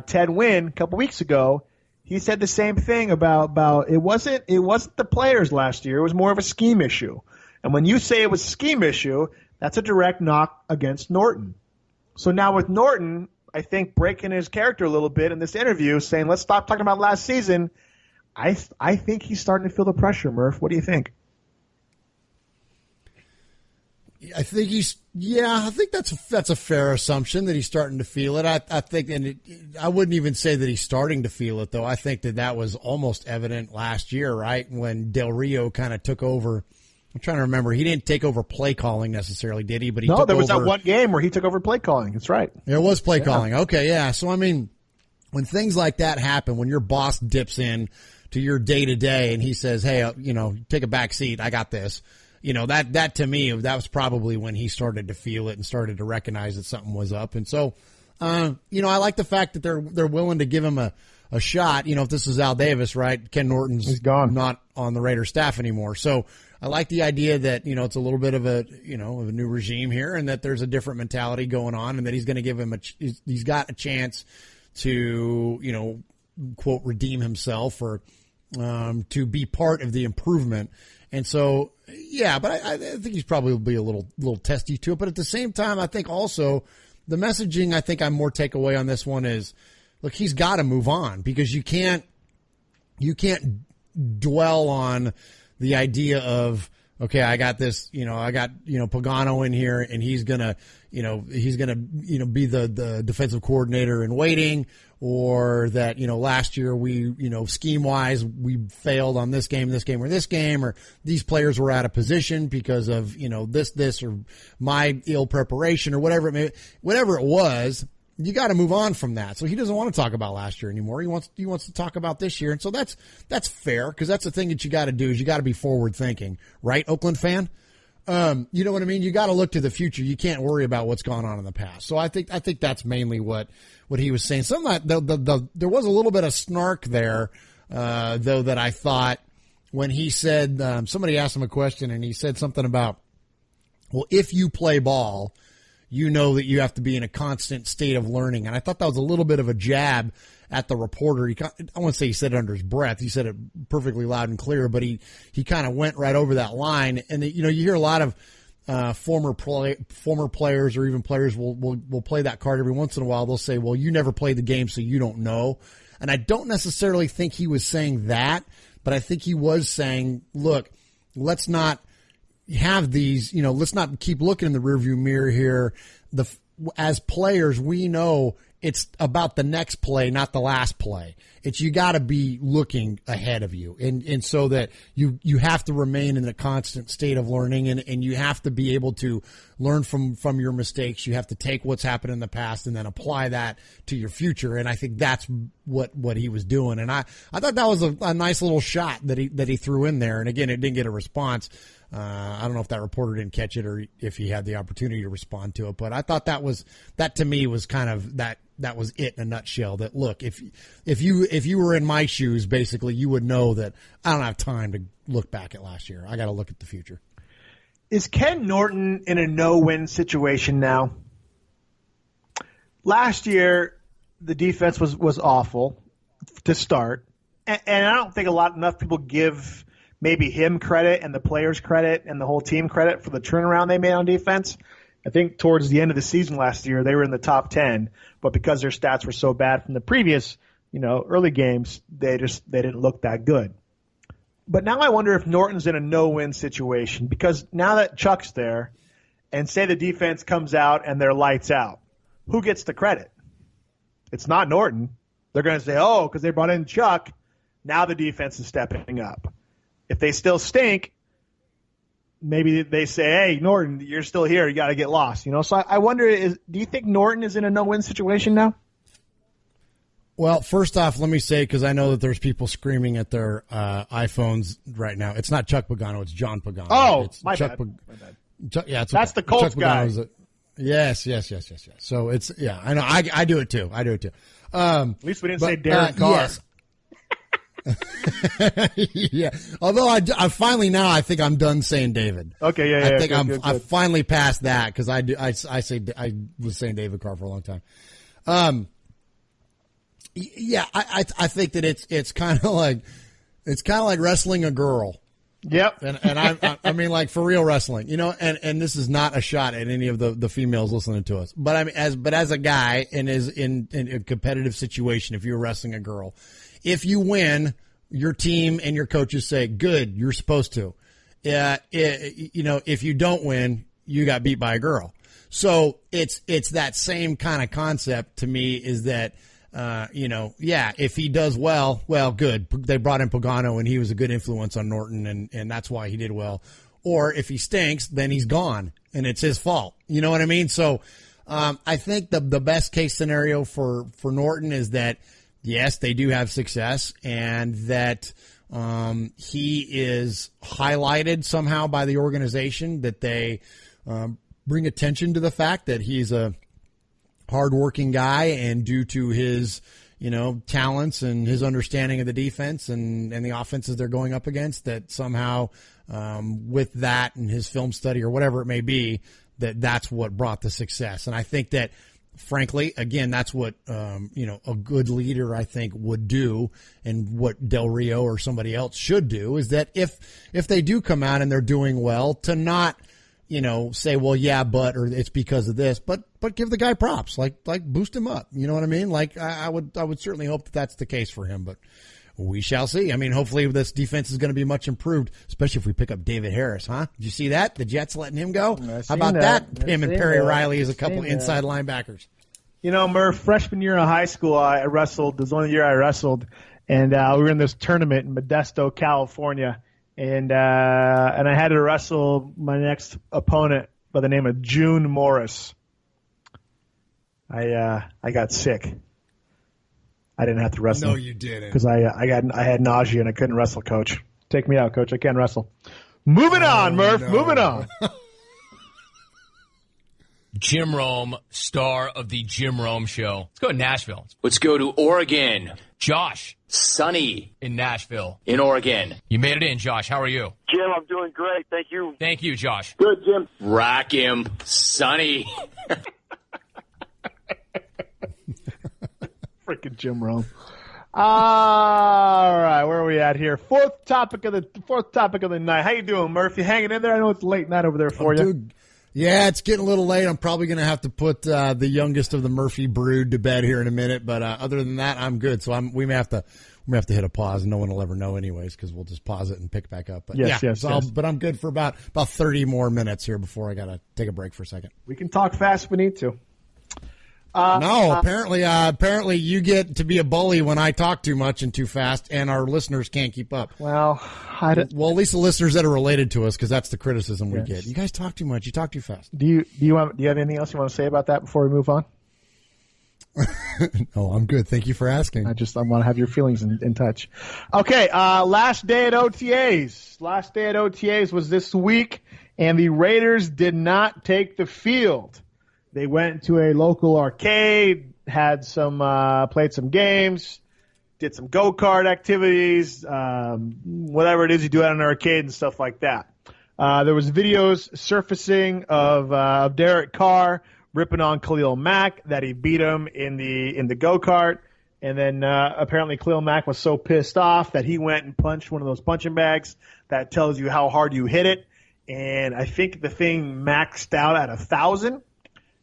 Ted Wynn a couple weeks ago, he said the same thing about it wasn't the players last year. It was more of a scheme issue. And when you say it was a scheme issue, that's a direct knock against Norton. So now with Norton, I think breaking his character a little bit in this interview, saying let's stop talking about last season, I think he's starting to feel the pressure, Murph. What do you think? I think that's a fair assumption that he's starting to feel it. I think, and I wouldn't even say that he's starting to feel it, though. I think that was almost evident last year, right, when Del Rio kind of took over. I'm trying to remember. He didn't take over play calling necessarily, did he? But he there was that one game where he took over play calling. That's right. There was play calling. Okay, yeah. So, I mean, when things like that happen, when your boss dips in to your day-to-day and he says, hey, take a back seat, I got this. That to me, that was probably when he started to feel it and started to recognize that something was up. And so, I like the fact that they're willing to give him a shot. If this is Al Davis, right? Ken Norton's not on the Raiders staff anymore. So I like the idea that, it's a little bit of a new regime here and that there's a different mentality going on and that he's going to give him he's got a chance to, quote, redeem himself or to be part of the improvement. And so, yeah, but I think he's probably will be a little testy to it. But at the same time, I think also the messaging, I think I'm more takeaway on this one is, look, he's got to move on because you can't dwell on the idea of, okay, I got this, Pagano in here and he's gonna be the defensive coordinator in waiting, or that, last year we, scheme wise, we failed on this game, or these players were out of position because of, this, or my ill preparation or whatever it was. You got to move on from that. So he doesn't want to talk about last year anymore. He wants to talk about this year. And so that's fair, because that's the thing that you got to do is you got to be forward thinking, right? Oakland fan? You know what I mean? You got to look to the future. You can't worry about what's gone on in the past. So I think that's mainly what he was saying. Some of that, there was a little bit of snark there, though, that I thought when he said, somebody asked him a question and he said something about, well, if you play ball, you know that you have to be in a constant state of learning. And I thought that was a little bit of a jab at the reporter. I won't say he said it under his breath. He said it perfectly loud and clear, but he kind of went right over that line. And, you hear a lot of former players or even players will play that card every once in a while. They'll say, well, you never played the game, so you don't know. And I don't necessarily think he was saying that, but I think he was saying, look, let's not have these, let's not keep looking in the rearview mirror here. As players, we know it's about the next play, not the last play. It's you got to be looking ahead of you, and so that you have to remain in a constant state of learning, and you have to be able to learn from your mistakes. You have to take what's happened in the past and then apply that to your future. And I think that's what he was doing. And I thought that was a nice little shot that he threw in there. And again, it didn't get a response. I don't know if that reporter didn't catch it or if he had the opportunity to respond to it, but I thought that to me was kind of that was it in a nutshell. That look, if you were in my shoes, basically, you would know that I don't have time to look back at last year. I got to look at the future. Is Ken Norton in a no-win situation now? Last year, the defense was awful to start, and I don't think enough people give maybe him credit and the players credit and the whole team credit for the turnaround they made on defense. I think towards the end of the season last year, they were in the top 10, but because their stats were so bad from the previous, early games, they didn't look that good. But now I wonder if Norton's in a no-win situation, because now that Chuck's there, and say the defense comes out and they're lights out, who gets the credit? It's not Norton. They're going to say, oh, because they brought in Chuck, now the defense is stepping up. If they still stink, maybe they say, hey, Norton, you're still here. You got to get lost. So I wonder, do you think Norton is in a no-win situation now? Well, first off, let me say, because I know that there's people screaming at their iPhones right now. It's not Chuck Pagano. It's John Pagano. Oh, it's my Chuck bad. Yeah, that's the Colts guy. Yes. So it's, yeah, I know. I do it too. At least we didn't say Derek Carr. Yes. Yeah. Although I finally now I think I'm done saying David. Okay. Yeah. I think good. I finally passed that because I was saying David Carr for a long time. Yeah. I think that it's kind of like wrestling a girl. Yep. And I mean, like, for real wrestling, and this is not a shot at any of the females listening to us, but I mean, as a guy and is in a competitive situation, if you're wrestling a girl, if you win, your team and your coaches say, good, you're supposed to. If you don't win, you got beat by a girl. So it's that same kind of concept to me, is that, if he does well, good. They brought in Pagano and he was a good influence on Norton, and that's why he did well. Or if he stinks, then he's gone and it's his fault. You know what I mean? So I think the best case scenario for Norton is that, yes, they do have success, and that he is highlighted somehow by the organization, that they bring attention to the fact that he's a hardworking guy, and due to his, talents and his understanding of the defense and the offenses they're going up against, that somehow with that and his film study or whatever it may be, that's what brought the success. And I think that, frankly, again, that's what a good leader, I think, would do, and what Del Rio or somebody else should do, is that if they do come out and they're doing well, to not say, well, yeah, but, or it's because of this, but give the guy props, like boost him up. You know what I mean? Like I would certainly hope that that's the case for him, but we shall see. I mean, hopefully this defense is going to be much improved, especially if we pick up David Harris, huh? Did you see that? The Jets letting him go? How about that? Him and Perry Riley as a couple inside linebackers. Murph, freshman year in high school, I wrestled. It was the only year I wrestled, and we were in this tournament in Modesto, California, and I had to wrestle my next opponent by the name of June Morris. I got sick. I didn't have to wrestle. No, you didn't. Because I had nausea and I couldn't wrestle, Coach. Take me out, Coach. I can't wrestle. Moving on, Murph. No. Moving on. Jim Rome, star of the Jim Rome Show. Let's go to Nashville. Let's go to Oregon. Josh. Sunny. In Nashville. In Oregon. You made it in, Josh. How are you? Jim, I'm doing great. Thank you. Thank you, Josh. Good, Jim. Rack him. Sunny. Freaking Jim Rome. All right, where are we at here? Fourth topic of the night. How you doing, Murph? You hanging in there? I know it's late night over there for you. Dude, yeah, it's getting a little late. I'm probably going to have to put the youngest of the Murphy brood to bed here in a minute. But other than that, I'm good. So we may have to hit a pause, and no one will ever know anyways, because we'll just pause it and pick back up. But yes. But I'm good for about 30 more minutes here before I got to take a break for a second. We can talk fast if we need to. Apparently you get to be a bully when I talk too much and too fast, and our listeners can't keep up. Well, at least the listeners that are related to us, because that's the criticism we get. You guys talk too much. You talk too fast. Do you have anything else you want to say about that before we move on? No, I'm good. Thank you for asking. I want to have your feelings in touch. Okay, last day at OTAs. Last day at OTAs was this week, and the Raiders did not take the field. They went to a local arcade, had played some games, did some go-kart activities, whatever it is you do at an arcade and stuff like that. There was videos surfacing of Derek Carr ripping on Khalil Mack, that he beat him in the go-kart, and then apparently Khalil Mack was so pissed off that he went and punched one of those punching bags that tells you how hard you hit it, and I think the thing maxed out at 1,000.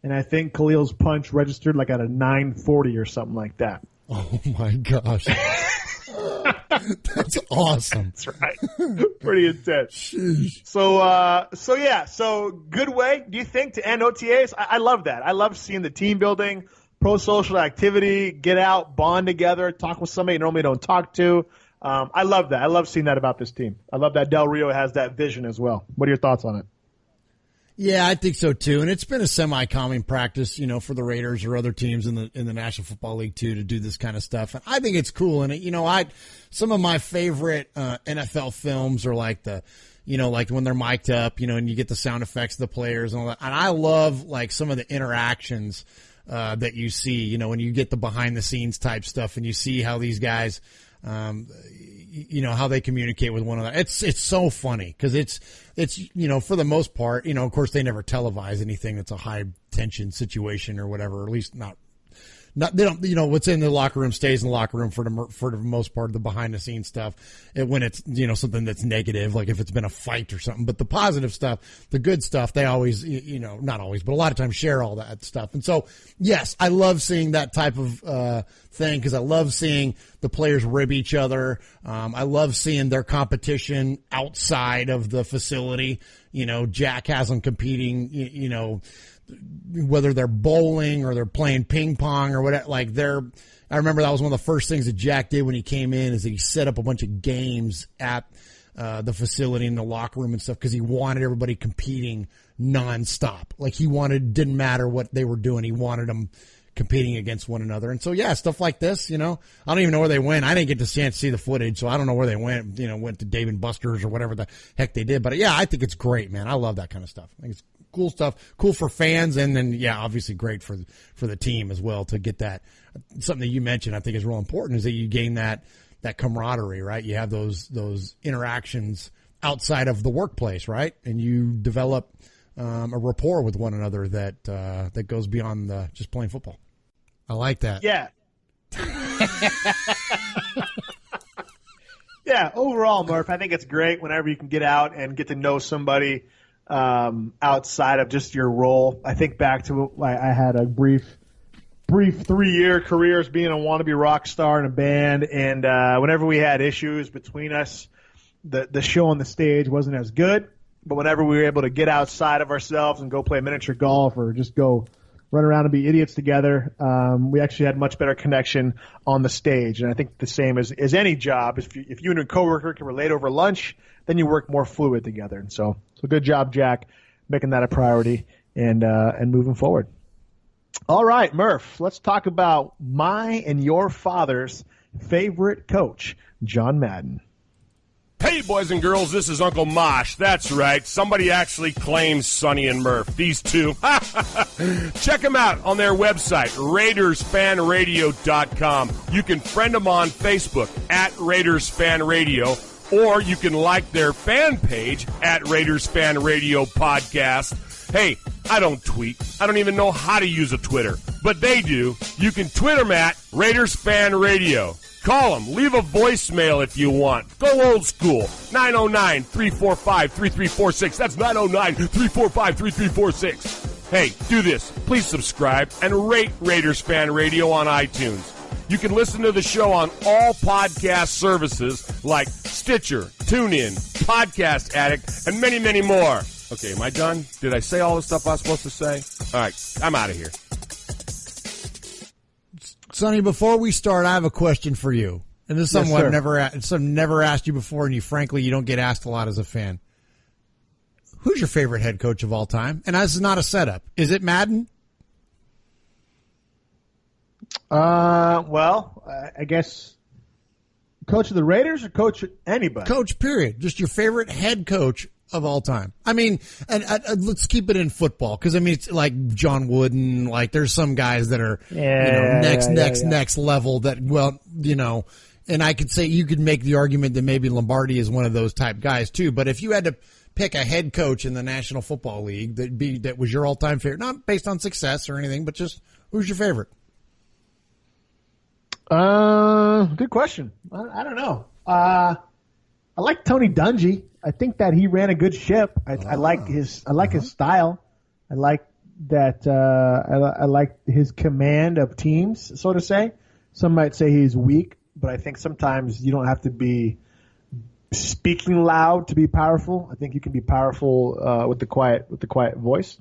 And I think Khalil's punch registered like at a 940 or something like that. Oh, my gosh. That's awesome. That's right. Pretty intense. Sheesh. So good way, do you think, to end OTAs? I love that. I love seeing the team building, pro-social activity, get out, bond together, talk with somebody you normally don't talk to. I love that. I love seeing that about this team. I love that Del Rio has that vision as well. What are your thoughts on it? Yeah, I think so too, and it's been a semi-common practice, for the Raiders or other teams in the National Football League too, to do this kind of stuff. And I think it's cool. And some of my favorite NFL films are like like when they're mic'd up, and you get the sound effects of the players and all that. And I love like some of the interactions that you see, when you get the behind the scenes type stuff, and you see how these guys. How they communicate with one another. It's so funny because it's for the most part, of course they never televise anything that's a high tension situation or whatever, or at least not they don't, what's in the locker room stays in the locker room for the most part, the behind the scenes stuff. When it's, something that's negative, like if it's been a fight or something, but the positive stuff, the good stuff, they always, not always, but a lot of times share all that stuff. And so, yes, I love seeing that type of, thing because I love seeing the players rib each other. I love seeing their competition outside of the facility. Jack has them competing, whether they're bowling or they're playing ping pong or whatever. I remember that was one of the first things that Jack did when he came in is that he set up a bunch of games at the facility in the locker room and stuff because he wanted everybody competing nonstop. Didn't matter what they were doing. He wanted them competing against one another. And so, yeah, stuff like this, I don't even know where they went. I didn't get the chance to see the footage, so I don't know where they went, went to Dave & Buster's or whatever the heck they did. But, yeah, I think it's great, man. I love that kind of stuff. I think it's cool stuff, cool for fans, and then, yeah, obviously great for the team as well to get that. Something that you mentioned I think is real important is that you gain that camaraderie, right? You have those interactions outside of the workplace, right? And you develop a rapport with one another that goes beyond just playing football. I like that. Yeah. Yeah, overall, Murph, I think it's great whenever you can get out and get to know somebody outside of just your role. I think back to I had a brief 3-year career as being a wannabe rock star in a band, and whenever we had issues between us, the show on the stage wasn't as good. But whenever we were able to get outside of ourselves and go play miniature golf or just go run around and be idiots together, we actually had much better connection on the stage. And I think the same as any job. If you and a coworker can relate over lunch, then you work more fluid together. And so good job, Jack, making that a priority and moving forward. All right, Murph, let's talk about my and your father's favorite coach, John Madden. Hey, boys and girls, this is Uncle Mosh. That's right. Somebody actually claims Sonny and Murf. These two. Check them out on their website, RaidersFanRadio.com. You can friend them on Facebook at Raiders Fan Radio, or you can like their fan page at Raiders Fan Radio Podcast. Hey, I don't tweet. I don't even know how to use a Twitter, but they do. You can tweet them at Raiders Fan Radio. Call them. Leave a voicemail if you want. Go old school. 909-345-3346. That's 909-345-3346. Hey, do this. Please subscribe and rate Raiders Fan Radio on iTunes. You can listen to the show on all podcast services like Stitcher, TuneIn, Podcast Addict, and many, many more. Okay, am I done? Did I say all the stuff I was supposed to say? All right, I'm out of here. Sonny, before we start, I have a question for you. And this is something I've never asked you before, and you don't get asked a lot as a fan. Who's your favorite head coach of all time? And this is not a setup. Is it Madden? Well, I guess coach of the Raiders or coach anybody? Coach, period. Just your favorite head coach of all time. I mean, and let's keep it in football because I mean it's like John Wooden. Like there's some guys that are next level that and I could say you could make the argument that maybe Lombardi is one of those type guys too. But if you had to pick a head coach in the National Football League that was your all time favorite, not based on success or anything, but just who's your favorite? Good question. I don't know. I like Tony Dungy. I think that he ran a good ship. I like his style. I like that. I like his command of teams, so to say. Some might say he's weak, but I think sometimes you don't have to be speaking loud to be powerful. I think you can be powerful with the quiet voice.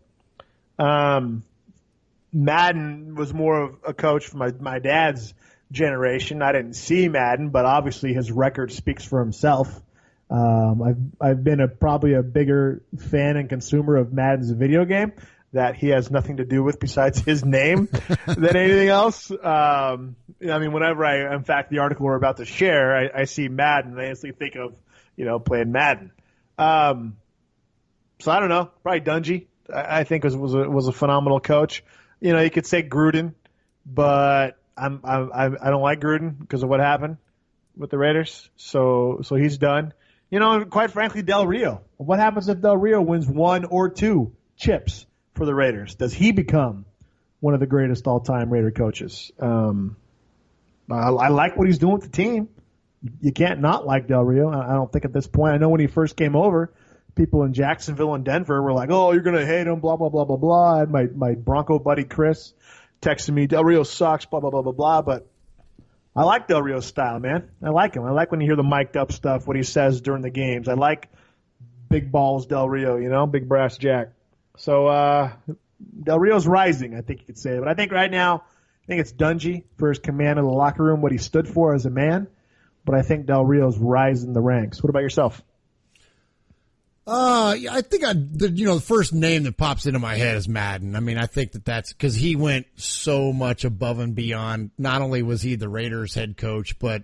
Madden was more of a coach for my dad's generation. I didn't see Madden, but obviously his record speaks for himself. I've been probably a bigger fan and consumer of Madden's video game that he has nothing to do with besides his name than anything else. I mean, whenever in fact, the article we're about to share, I see Madden, I instantly think of, playing Madden. So I don't know, probably Dungy. I think was a phenomenal coach. You could say Gruden, but I don't like Gruden because of what happened with the Raiders. So he's done. Quite frankly, Del Rio. What happens if Del Rio wins 1 or 2 chips for the Raiders? Does he become one of the greatest all-time Raider coaches. I like what he's doing with the team. You can't not like Del Rio. I don't think at this point. I know when he first came over, people in Jacksonville and Denver were like, "Oh, you're gonna hate him," blah blah blah blah blah. I had my Bronco buddy Chris texting me, "Del Rio sucks," blah blah blah blah blah. But I like Del Rio's style, man. I like him. I like when you hear the mic'd up stuff, what he says during the games. I like big balls Del Rio, big brass jack. So Del Rio's rising, I think you could say. But I think right now, it's Dungy for his command of the locker room, what he stood for as a man. But I think Del Rio's rising the ranks. What about yourself? Yeah, I think the first name that pops into my head is Madden. I mean, I think that's because he went so much above and beyond. Not only was he the Raiders head coach, but,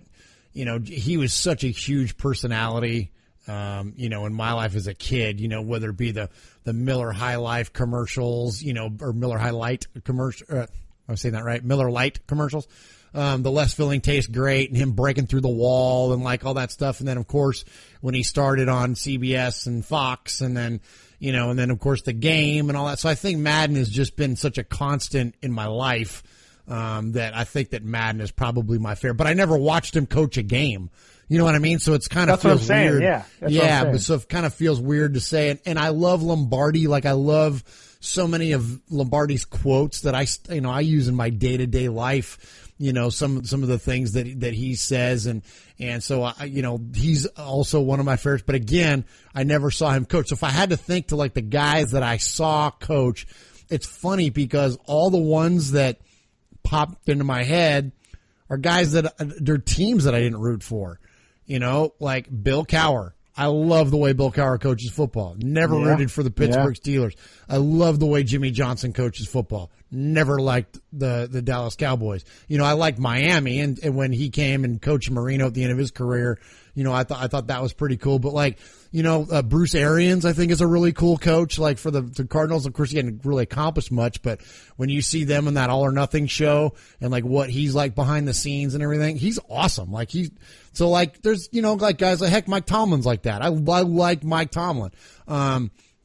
he was such a huge personality, in my life as a kid, whether it be the Miller High Life commercials, or Miller High Light commercial. I'm saying that right? Miller Lite commercials. The less filling tastes great, and him breaking through the wall and all that stuff. And then, of course, when he started on CBS and Fox, and then, and then, of course, the game and all that. So I think Madden has just been such a constant in my life, that I think that Madden is probably my favorite. But I never watched him coach a game. You know what I mean? So it's kind of feels weird. Yeah. But so it kind of feels weird to say. And I love Lombardi. I love so many of Lombardi's quotes that I use in my day-to-day life. Some of the things that he says, and so he's also one of my favorites. But again, I never saw him coach. So if I had to think to the guys that I saw coach, it's funny because all the ones that popped into my head are guys that they're teams that I didn't root for. Like Bill Cowher. I love the way Bill Cowher coaches football. Never rooted for the Pittsburgh Steelers. I love the way Jimmy Johnson coaches football. Never liked the Dallas Cowboys. I liked Miami, and when he came and coached Marino at the end of his career, I thought that was pretty cool. But Bruce Arians, I think, is a really cool coach. For the Cardinals, of course, he hadn't really accomplished much, but when you see them in that All or Nothing show and what he's like behind the scenes and everything, he's awesome. There's guys like Mike Tomlin's like that. I like Mike Tomlin.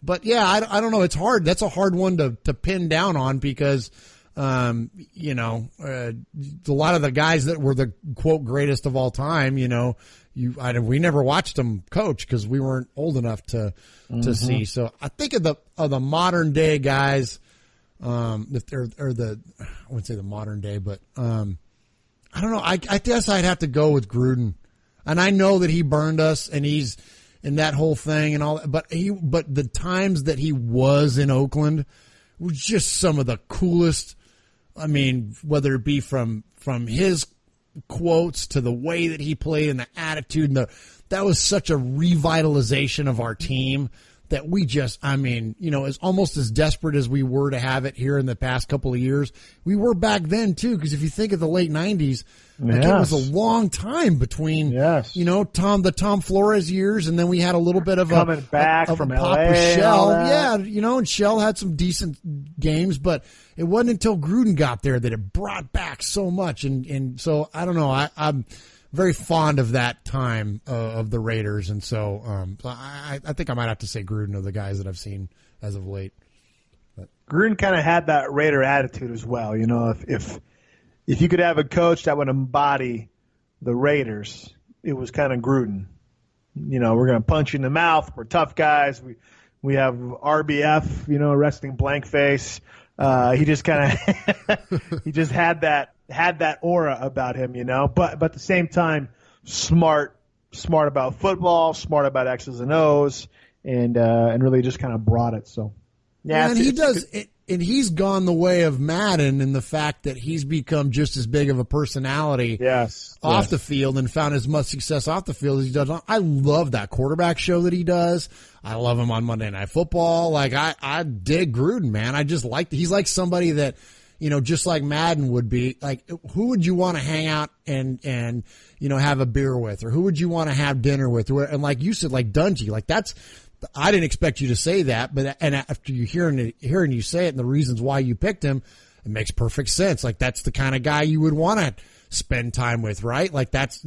But yeah, I don't know. It's hard. That's a hard one to pin down on because, a lot of the guys that were the quote greatest of all time, we never watched them coach because we weren't old enough to see. So I think of the modern day guys, if they're I wouldn't say the modern day, but, I don't know. I guess I'd have to go with Gruden. And I know that he burned us and he's in that whole thing and all that, but the times that he was in Oakland was just some of the coolest. I mean, whether it be from his quotes to the way that he played and the attitude and that was such a revitalization of our team that we just, as almost as desperate as we were to have it here in the past couple of years, we were back then too. Because if you think of the late 90s, it was a long time between, the Tom Flores years, and then we had a little bit of coming back from LA. With Shell, and Shell had some decent games, but it wasn't until Gruden got there that it brought back so much. And so I don't know, I'm very fond of that time of the Raiders, and so I think I might have to say Gruden of the guys that I've seen as of late. But Gruden kind of had that Raider attitude as well. If you could have a coach that would embody the Raiders, it was kind of Gruden. We're going to punch you in the mouth. We're tough guys. We have RBF, resting blank face. He just kind of he just had that aura about him, But at the same time, smart about football, smart about X's and O's, and really just kind of brought it. So yeah, and he does it. And he's gone the way of Madden in the fact that he's become just as big of a personality off the field and found as much success off the field as he does on. I love that quarterback show that he does. I love him on Monday Night Football. I dig Gruden, man. I just he's like somebody that, just like Madden would be. Who would you want to hang out and have a beer with, or who would you want to have dinner with? And like you said, like Dungy, that's. I didn't expect you to say that, and after you hearing you say it and the reasons why you picked him, it makes perfect sense. That's the kind of guy you would want to spend time with, right?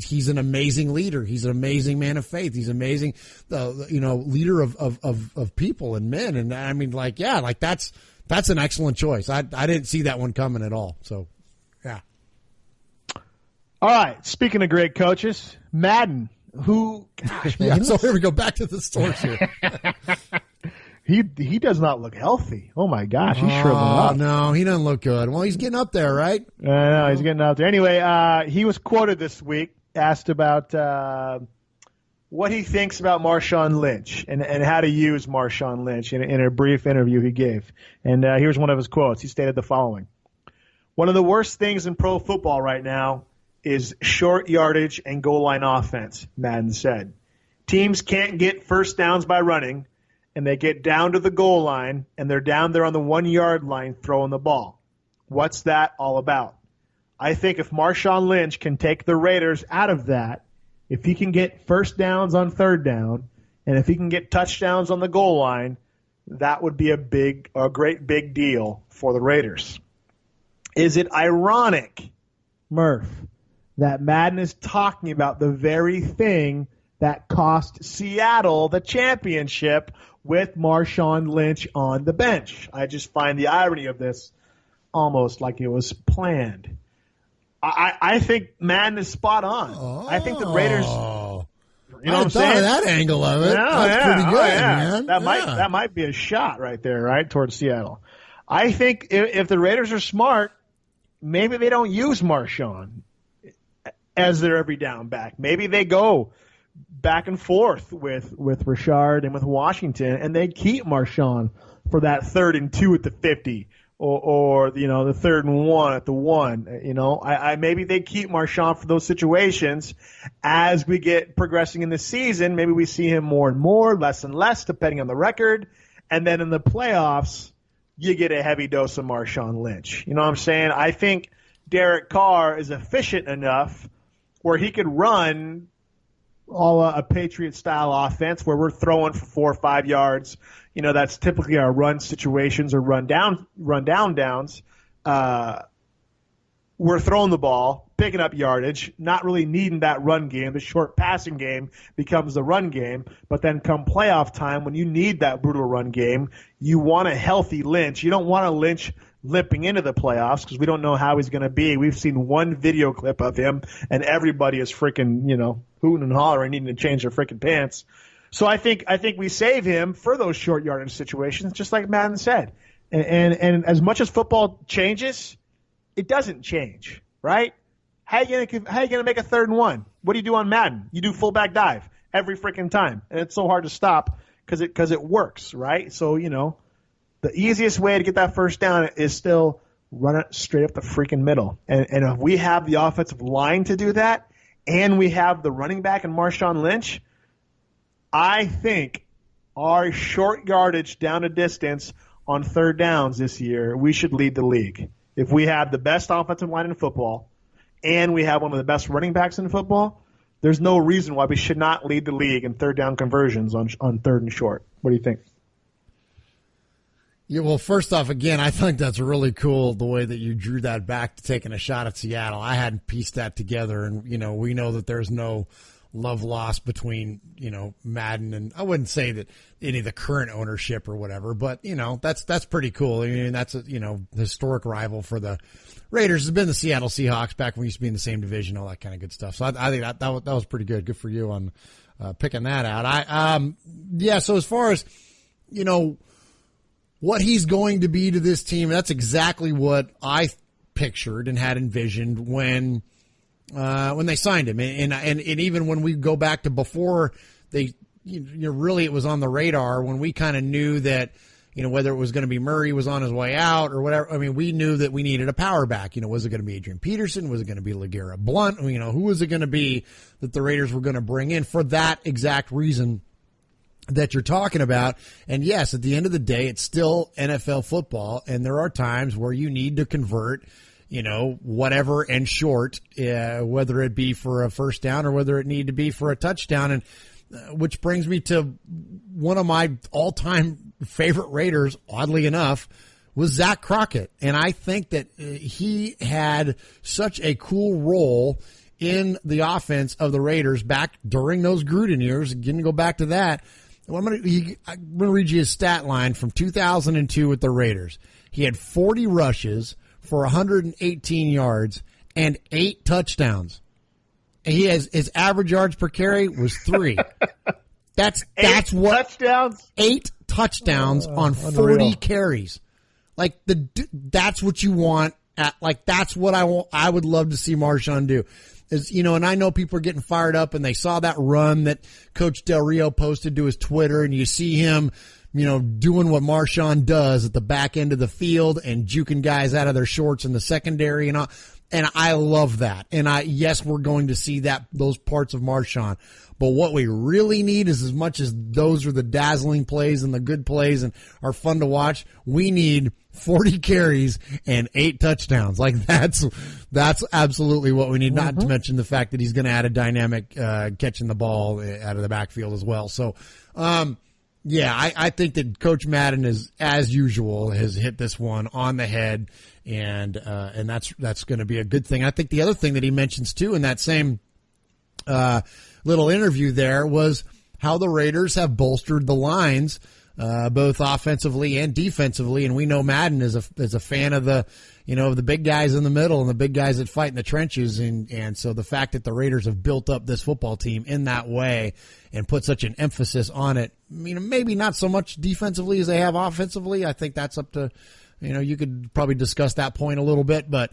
He's an amazing leader. He's an amazing man of faith. He's amazing, leader of people and men. And I mean, that's That's an excellent choice. I didn't see that one coming at all. So, yeah. All right. Speaking of great coaches, Madden, who, gosh, man. Yeah, so here we go back to the source here. He does not look healthy. Oh, my gosh. He's shriveling up. No, he doesn't look good. Well, he's getting up there, right? I know. He's getting up there. Anyway, he was quoted this week, asked about what he thinks about Marshawn Lynch and how to use Marshawn Lynch in a brief interview he gave. And here's one of his quotes. He stated the following. One of the worst things in pro football right now is short yardage and goal line offense, Madden said. Teams can't get first downs by running, and they get down to the goal line, and they're down there on the 1 yard line throwing the ball. What's that all about? I think if Marshawn Lynch can take the Raiders out of that, if he can get first downs on third down, and if he can get touchdowns on the goal line, that would be a great big deal for the Raiders. Is it ironic, Murph, that Madden is talking about the very thing that cost Seattle the championship with Marshawn Lynch on the bench? I just find the irony of this almost like it was planned. I think Madden is spot on. I think the Raiders. You know what I'm saying? Of that angle of it. That's pretty good, man. That might be a shot right there, right towards Seattle. I think if the Raiders are smart, maybe they don't use Marshawn as their every down back. Maybe they go back and forth with Richard and with Washington, and they keep Marshawn for that 3rd and 2 at the 50. Or the 3rd and 1 at the 1, maybe they keep Marshawn for those situations. As we get progressing in the season, maybe we see him more and more, less and less, depending on the record. And then in the playoffs, you get a heavy dose of Marshawn Lynch. You know what I'm saying? I think Derek Carr is efficient enough where he could run a Patriot-style offense where we're throwing for 4 or 5 yards. That's typically our run situations or run down downs. We're throwing the ball, picking up yardage, not really needing that run game. The short passing game becomes the run game. But then come playoff time, when you need that brutal run game, you want a healthy Lynch. You don't want a Lynch limping into the playoffs because we don't know how he's going to be. We've seen one video clip of him, and everybody is freaking, hooting and hollering, needing to change their freaking pants. So I think we save him for those short yardage situations, just like Madden said. And as much as football changes, it doesn't change, right? How you gonna make a 3rd and 1? What do you do on Madden? You do fullback dive every freaking time, and it's so hard to stop because it works, right? So the easiest way to get that first down is still run it straight up the freaking middle. And if we have the offensive line to do that, and we have the running back in Marshawn Lynch, I think our short yardage down a distance on 3rd downs this year, we should lead the league. If we have the best offensive line in football and we have one of the best running backs in football, there's no reason why we should not lead the league in 3rd down conversions on 3rd and short. What do you think? Yeah, well, first off, again, I think that's really cool the way that you drew that back to taking a shot at Seattle. I hadn't pieced that together, and, we know that there's no love lost between, Madden and I wouldn't say that any of the current ownership or whatever, but, that's pretty cool. I mean, that's a, historic rival for the Raiders has been the Seattle Seahawks back when we used to be in the same division, all that kind of good stuff. So I think that was pretty good. Good for you on picking that out. So as far as, what he's going to be to this team, that's exactly what I pictured and had envisioned when they signed him, and even when we go back to before they, really it was on the radar when we kind of knew that, whether it was going to be Murray was on his way out or whatever. I mean, we knew that we needed a power back. Was it going to be Adrian Peterson? Was it going to be LeGarrette Blount? Who was it going to be that the Raiders were going to bring in for that exact reason that you're talking about? And yes, at the end of the day, it's still NFL football, and there are times where you need to convert, whatever and short, whether it be for a first down or whether it need to be for a touchdown. And which brings me to one of my all-time favorite Raiders, oddly enough, was Zach Crockett. And I think that he had such a cool role in the offense of the Raiders back during those Gruden years. Again, go back to that. I'm going to read you his stat line from 2002 with the Raiders. He had 40 rushes for 118 yards and 8 touchdowns. And his average yards per carry was 3. That's what touchdowns. 8 touchdowns on 40 unreal. carries. Like that's what you want. That's what I want. I would love to see Marshawn do. And I know people are getting fired up, and they saw that run that Coach Del Rio posted to his Twitter, and you see him, doing what Marshawn does at the back end of the field and juking guys out of their shorts in the secondary and all. And I love that. And yes, we're going to see those parts of Marshawn. But what we really need is, as much as those are the dazzling plays and the good plays and are fun to watch, we need 40 carries and 8 touchdowns. Like that's absolutely what we need. Not to mention the fact that he's going to add a dynamic catching the ball out of the backfield as well. So, I think that Coach Madden is, as usual, has hit this one on the head, and that's going to be a good thing. I think the other thing that he mentions too in that same little interview there was how the Raiders have bolstered the lines, both offensively and defensively. And we know Madden is a fan of the big guys in the middle and the big guys that fight in the trenches. And so the fact that the Raiders have built up this football team in that way and put such an emphasis on it, maybe not so much defensively as they have offensively. I think that's up to, you could probably discuss that point a little bit, but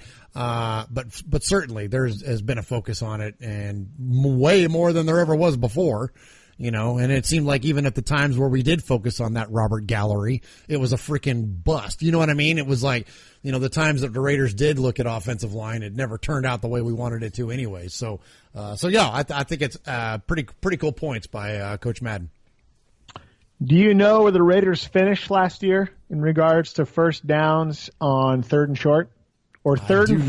certainly has been a focus on it, and way more than there ever was before, and it seemed like even at the times where we did focus on that Robert Gallery, it was a freaking bust. You know what I mean? It was like, the times that the Raiders did look at offensive line, it never turned out the way we wanted it to anyway. So I think it's pretty cool points by Coach Madden. Do you know where the Raiders finished last year in regards to first downs on 3rd and short, or third and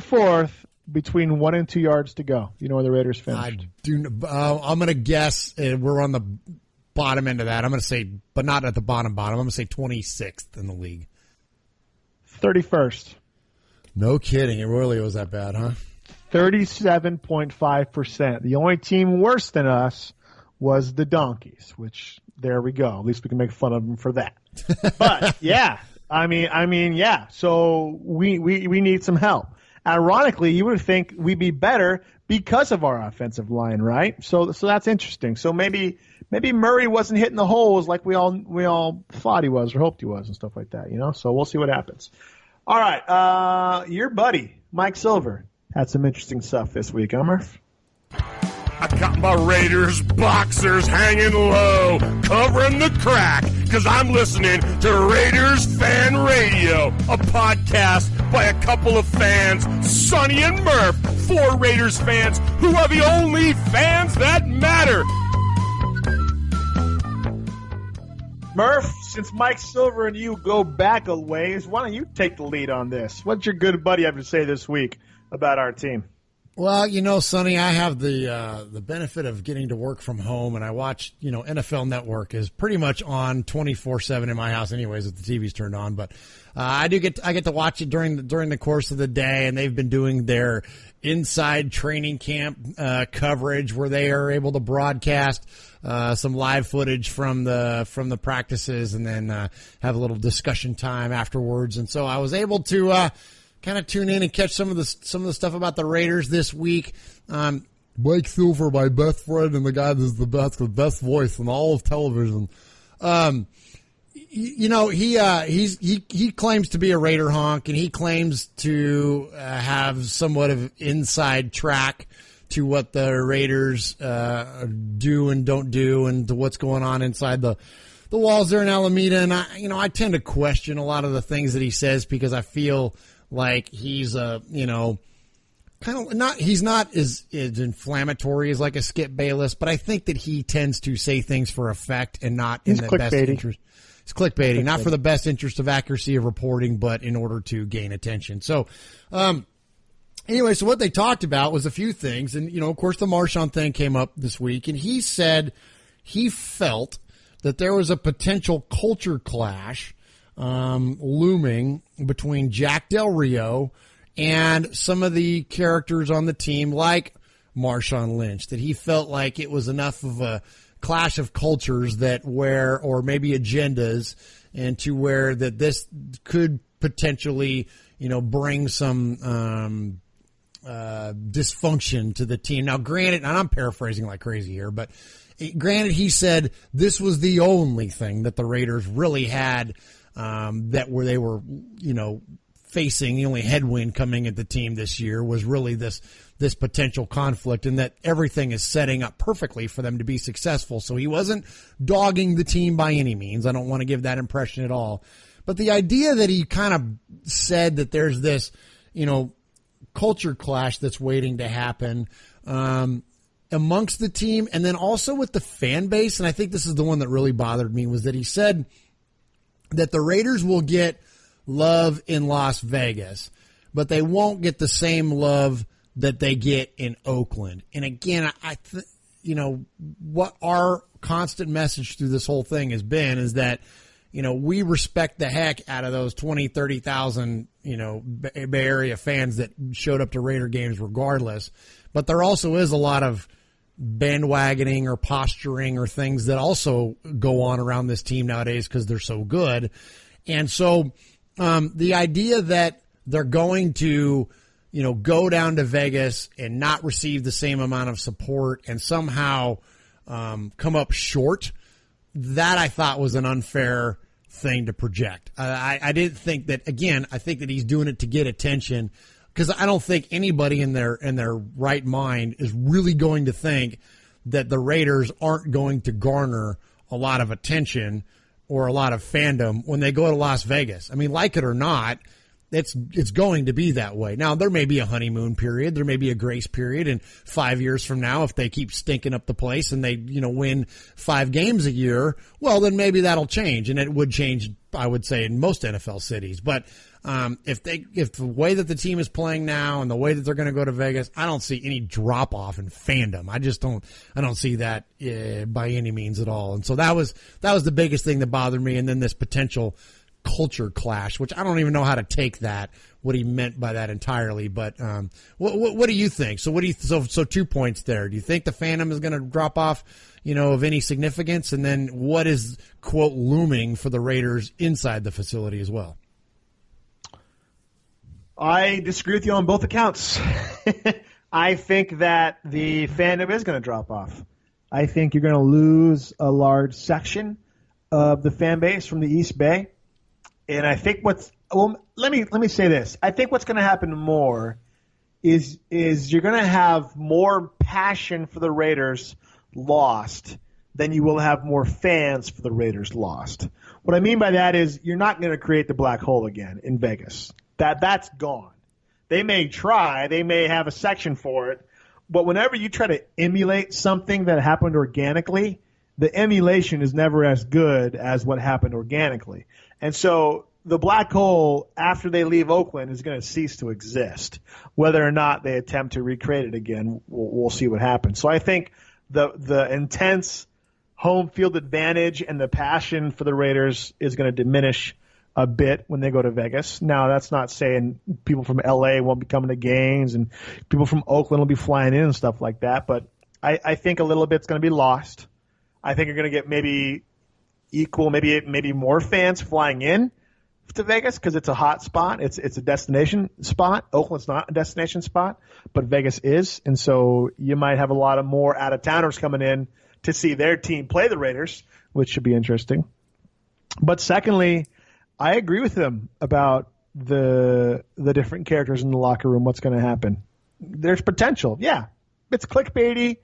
fourth between 1 and 2 yards to go? Do you know where the Raiders finished? I'm going to guess we're on the bottom end of that. I'm going to say, but not at the bottom. I'm going to say 26th in the league. 31st. No kidding. It really was that bad, huh? 37.5%. The only team worse than us was the Donkeys, which there we go. At least we can make fun of them for that. But yeah, I mean, yeah. So we need some help. Ironically, you would think we'd be better because of our offensive line, right? So that's interesting. So maybe Murray wasn't hitting the holes like we all thought he was or hoped he was and stuff like that, So we'll see what happens. All right, your buddy Mike Silver had some interesting stuff this week, huh, Murph? I got my Raiders boxers hanging low, covering the crack, because I'm listening to Raiders Fan Radio, a podcast by a couple of fans, Sonny and Murf, 4 Raiders fans who are the only fans that matter. Murph, since Mike Silver and you go back a ways, why don't you take the lead on this? What's your good buddy have to say this week about our team? Well, Sonny, I have the benefit of getting to work from home, and I watch, NFL Network is pretty much on 24/7 in my house, anyways, if the TV's turned on. But I get to watch it during the course of the day, and they've been doing their inside training camp coverage where they are able to broadcast some live footage from the practices, and then have a little discussion time afterwards. And so I was able to kind of tune in and catch some of the stuff about the Raiders this week. Mike Silver, my best friend, and the guy that's the best voice in all of television. He claims to be a Raider honk, and he claims to have somewhat of inside track to what the Raiders do and don't do, and to what's going on inside the walls there in Alameda. And I tend to question a lot of the things that he says, because I feel like he's he's not as inflammatory as like a Skip Bayless, but I think that he tends to say things for effect and not in the best interest. It's clickbaity, not for the best interest of accuracy of reporting, but in order to gain attention. So, anyway, so what they talked about was a few things, and of course the Marshawn thing came up this week, and he said he felt that there was a potential culture clash looming between Jack Del Rio and some of the characters on the team, like Marshawn Lynch, that he felt like it was enough of a clash of cultures or maybe agendas, and to where that this could potentially, bring some dysfunction to the team. Now, granted, and I'm paraphrasing like crazy here, but granted, he said this was the only thing that the Raiders really had they were, facing. The only headwind coming at the team this year was really this potential conflict, and that everything is setting up perfectly for them to be successful. So he wasn't dogging the team by any means. I don't want to give that impression at all. But the idea that he kind of said that there's this, culture clash that's waiting to happen amongst the team, and then also with the fan base, and I think this is the one that really bothered me, was that he said that the Raiders will get love in Las Vegas, but they won't get the same love that they get in Oakland. And again, what our constant message through this whole thing has been is that, we respect the heck out of those 20, 30,000, Bay Area fans that showed up to Raider games regardless. But there also is a lot of bandwagoning or posturing or things that also go on around this team nowadays because they're so good. And so the idea that they're going to, go down to Vegas and not receive the same amount of support and somehow come up short, that I thought was an unfair thing to project. I didn't think that, again, I think that he's doing it to get attention, because I don't think anybody in their right mind is really going to think that the Raiders aren't going to garner a lot of attention or a lot of fandom when they go to Las Vegas. I mean, like it or not, it's going to be that way. Now, there may be a honeymoon period. There may be a grace period. And 5 years from now, if they keep stinking up the place and they, win 5 games a year, well, then maybe that'll change. And it would change, I would say, in most NFL cities. But if the way that the team is playing now and the way that they're going to go to Vegas, I don't see any drop off in fandom. I don't see that by any means at all. And so that was the biggest thing that bothered me. And then this potential culture clash, which I don't even know how to take that, what he meant by that entirely. But what do you think? So so 2 points there. Do you think the fandom is going to drop off, of any significance? And then what is, quote, looming for the Raiders inside the facility as well? I disagree with you on both accounts. I think that the fandom is going to drop off. I think you're going to lose a large section of the fan base from the East Bay. And I think let me say this. I think what's going to happen more is you're going to have more passion for the Raiders lost than you will have more fans for the Raiders lost. What I mean by that is you're not going to create the black hole again in Vegas. That's gone. They may try. They may have a section for it. But whenever you try to emulate something that happened organically, the emulation is never as good as what happened organically. And so the black hole, after they leave Oakland, is going to cease to exist. Whether or not they attempt to recreate it again, we'll see what happens. So I think the intense home field advantage and the passion for the Raiders is going to diminish a bit when they go to Vegas. Now, that's not saying people from L.A. won't be coming to games and people from Oakland will be flying in and stuff like that, but I think a little bit's going to be lost. I think you're going to get maybe equal, maybe more fans flying in to Vegas because it's a hot spot. It's a destination spot. Oakland's not a destination spot, but Vegas is, and so you might have a lot of more out-of-towners coming in to see their team play the Raiders, which should be interesting. But secondly, I agree with him about the different characters in the locker room, what's going to happen. There's potential. Yeah, it's clickbaity.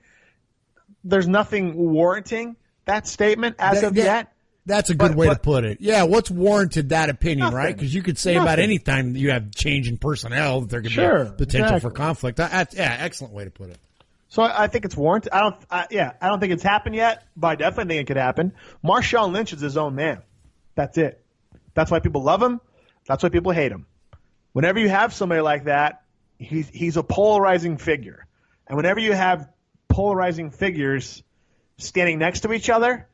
There's nothing warranting that statement as of yet. That's a good way to put it. Yeah, what's warranted that opinion, nothing. Right? Because you could say about any time you have change in personnel that there could be potential for conflict. Excellent way to put it. So I think it's warranted. I don't think it's happened yet, but I definitely think it could happen. Marshawn Lynch is his own man. That's it. That's why people love him. That's why people hate him. Whenever you have somebody like that, he's a polarizing figure. And whenever you have polarizing figures standing next to each other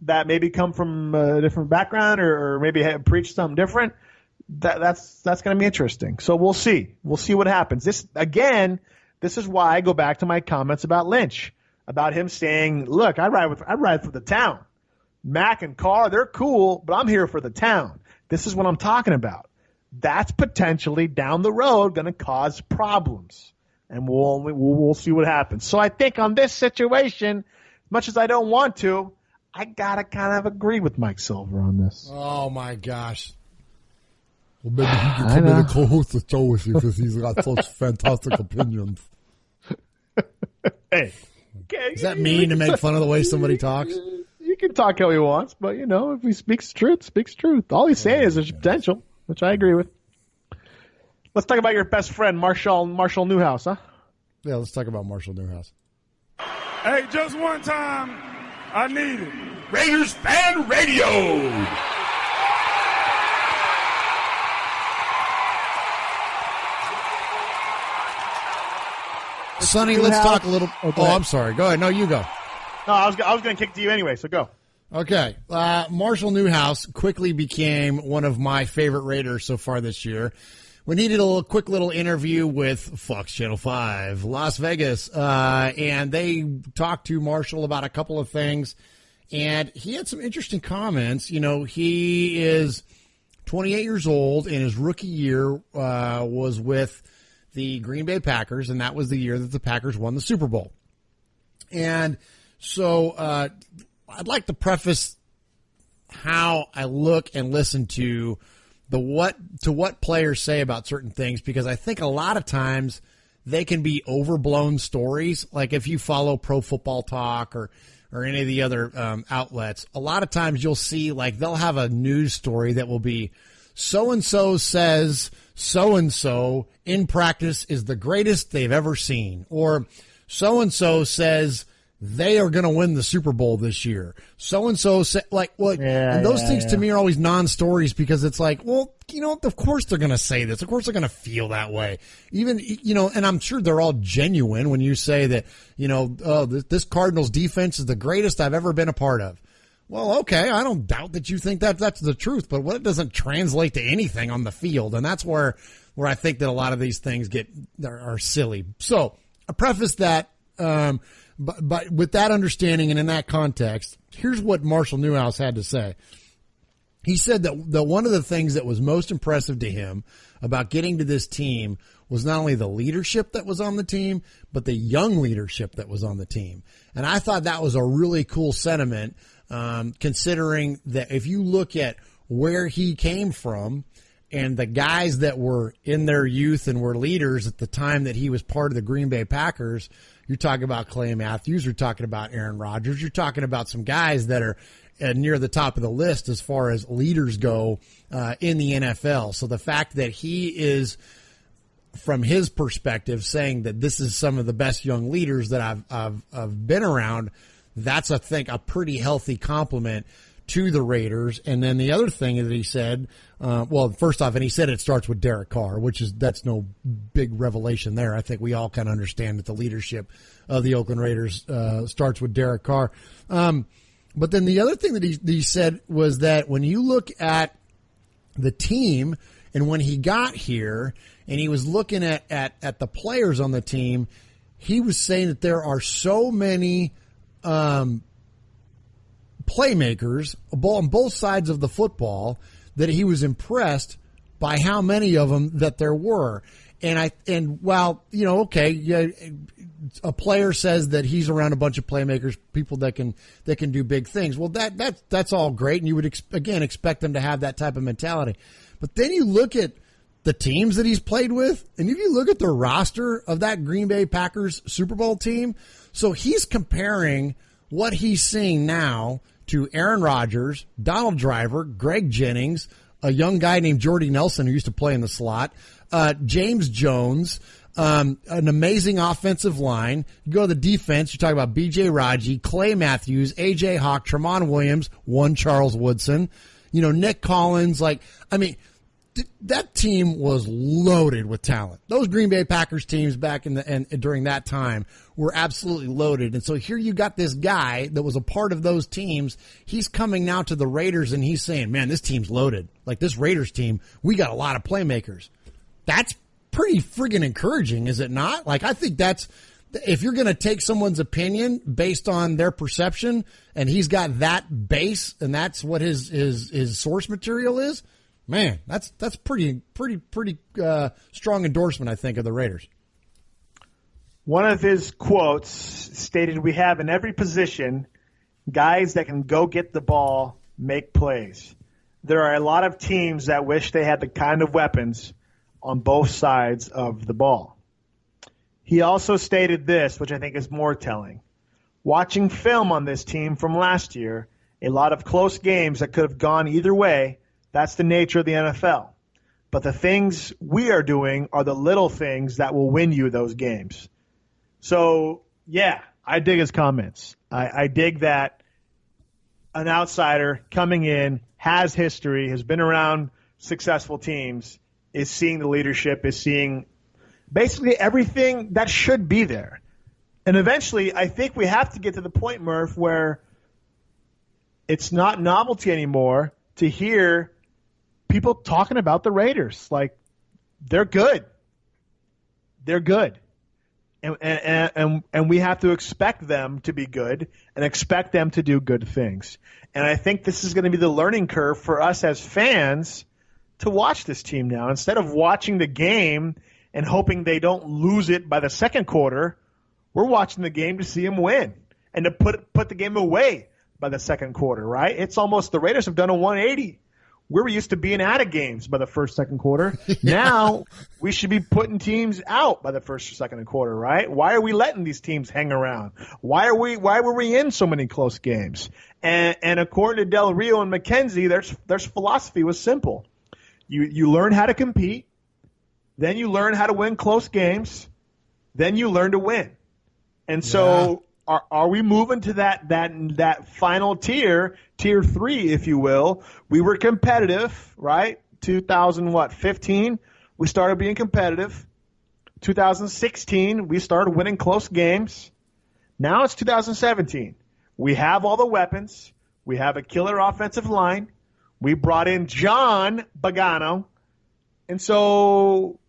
that maybe come from a different background or maybe have preached something different, that's going to be interesting. So we'll see. We'll see what happens. This is why I go back to my comments about Lynch. about him saying, look, I ride for the town. Mac and Carr, they're cool, but I'm here for the town. This is what I'm talking about. That's potentially down the road going to cause problems. And we'll see what happens. So I think on this situation, as much as I don't want to, I got to kind of agree with Mike Silver on this. Oh, my gosh. Well, maybe he can come in and co-host the show with you because he's got such fantastic opinions. Hey. Is that mean to make fun of the way somebody talks? You can talk how he wants, but, if he speaks truth, speaks truth. All he's saying is there's potential, which I agree with. Let's talk about your best friend, Marshall Newhouse, huh? Yeah, let's talk about Marshall Newhouse. Hey, just one time, I need it. Raiders Fan Radio. Sonny, let's talk a little. Oh, I'm sorry. Go ahead. No, you go. No, I was going to kick to you anyway, so go. Okay. Marshall Newhouse quickly became one of my favorite Raiders so far this year when he did a quick little interview with Fox Channel 5, Las Vegas, and they talked to Marshall about a couple of things, and he had some interesting comments. He is 28 years old, and his rookie year was with the Green Bay Packers, and that was the year that the Packers won the Super Bowl. And so I'd like to preface how I look and listen to what players say about certain things, because I think a lot of times they can be overblown stories. Like if you follow Pro Football Talk or any of the other outlets, a lot of times you'll see like they'll have a news story that will be so-and-so says so-and-so in practice is the greatest they've ever seen, or so-and-so says they are going to win the Super Bowl this year. So-and-so said, and those things to me are always non-stories, because it's like, well, of course they're going to say this. Of course they're going to feel that way. Even, and I'm sure they're all genuine when you say that, this Cardinals defense is the greatest I've ever been a part of. Well, okay, I don't doubt that you think that's the truth, but what doesn't translate to anything on the field, and that's where I think that a lot of these things are silly. So I preface that, but with that understanding and in that context, here's what Marshall Newhouse had to say. He said that one of the things that was most impressive to him about getting to this team was not only the leadership that was on the team, but the young leadership that was on the team. And I thought that was a really cool sentiment, considering that if you look at where he came from and the guys that were in their youth and were leaders at the time that he was part of the Green Bay Packers, you're talking about Clay Matthews, you're talking about Aaron Rodgers, you're talking about some guys that are near the top of the list as far as leaders go in the NFL. So the fact that he is, from his perspective, saying that this is some of the best young leaders that I've been around, that's, I think, a pretty healthy compliment to the Raiders. And then the other thing that he said, first off, and he said it starts with Derek Carr, that's no big revelation there. I think we all kind of understand that the leadership of the Oakland Raiders starts with Derek Carr. But then the other thing that he said was that when you look at the team and when he got here and he was looking at the players on the team, he was saying that there are so many playmakers on both sides of the football that he was impressed by how many of them that there were. And while, a player says that he's around a bunch of playmakers, people that can do big things. Well, that's all great, and you would again expect them to have that type of mentality. But then you look at the teams that he's played with, and if you look at the roster of that Green Bay Packers Super Bowl team, so he's comparing what he's seeing now to Aaron Rodgers, Donald Driver, Greg Jennings, a young guy named Jordy Nelson who used to play in the slot, James Jones, an amazing offensive line. You go to the defense, you're talking about B.J. Raji, Clay Matthews, A.J. Hawk, Tramon Williams, Charles Woodson, Nick Collins. That team was loaded with talent. Those Green Bay Packers teams back during that time were absolutely loaded. And so here you got this guy that was a part of those teams. He's coming now to the Raiders and he's saying, man, this team's loaded. Like this Raiders team, we got a lot of playmakers. That's pretty friggin' encouraging, is it not? Like, I think that's if you're going to take someone's opinion based on their perception, and he's got that base, and that's what his source material is, man, that's pretty strong endorsement, I think, of the Raiders. One of his quotes stated, "We have in every position guys that can go get the ball, make plays. There are a lot of teams that wish they had the kind of weapons on both sides of the ball." He also stated this, which I think is more telling. "Watching film on this team from last year, a lot of close games that could have gone either way, that's the nature of the NFL. But the things we are doing are the little things that will win you those games." So, yeah, I dig his comments. I dig that an outsider coming in, has history, has been around successful teams, is seeing the leadership, is seeing basically everything that should be there. And eventually, I think we have to get to the point, Murph, where it's not novelty anymore to hear people talking about the Raiders. Like, they're good. They're good. And we have to expect them to be good and expect them to do good things. And I think this is going to be the learning curve for us as fans to watch this team now. Instead of watching the game and hoping they don't lose it by the second quarter, we're watching the game to see them win and to put the game away by the second quarter, right? It's almost the Raiders have done a 180. We're used to being out of games by the first, second quarter. Yeah. Now we should be putting teams out by the first, second quarter, right? Why are we letting these teams hang around? Why were we in so many close games? And according to Del Rio and McKenzie, their philosophy was simple. You learn how to compete, then you learn how to win close games, then you learn to win. And so are we moving to that final tier 3, if you will? We were competitive, right? 2015, we started being competitive. 2016, we started winning close games. Now it's 2017. We have all the weapons. We have a killer offensive line. We brought in John Pagano. And so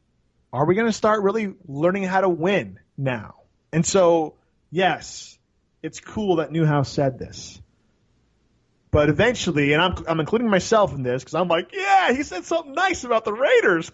are we going to start really learning how to win now? And so, yes, it's cool that Newhouse said this. But eventually, and I'm including myself in this because I'm like, yeah, he said something nice about the Raiders.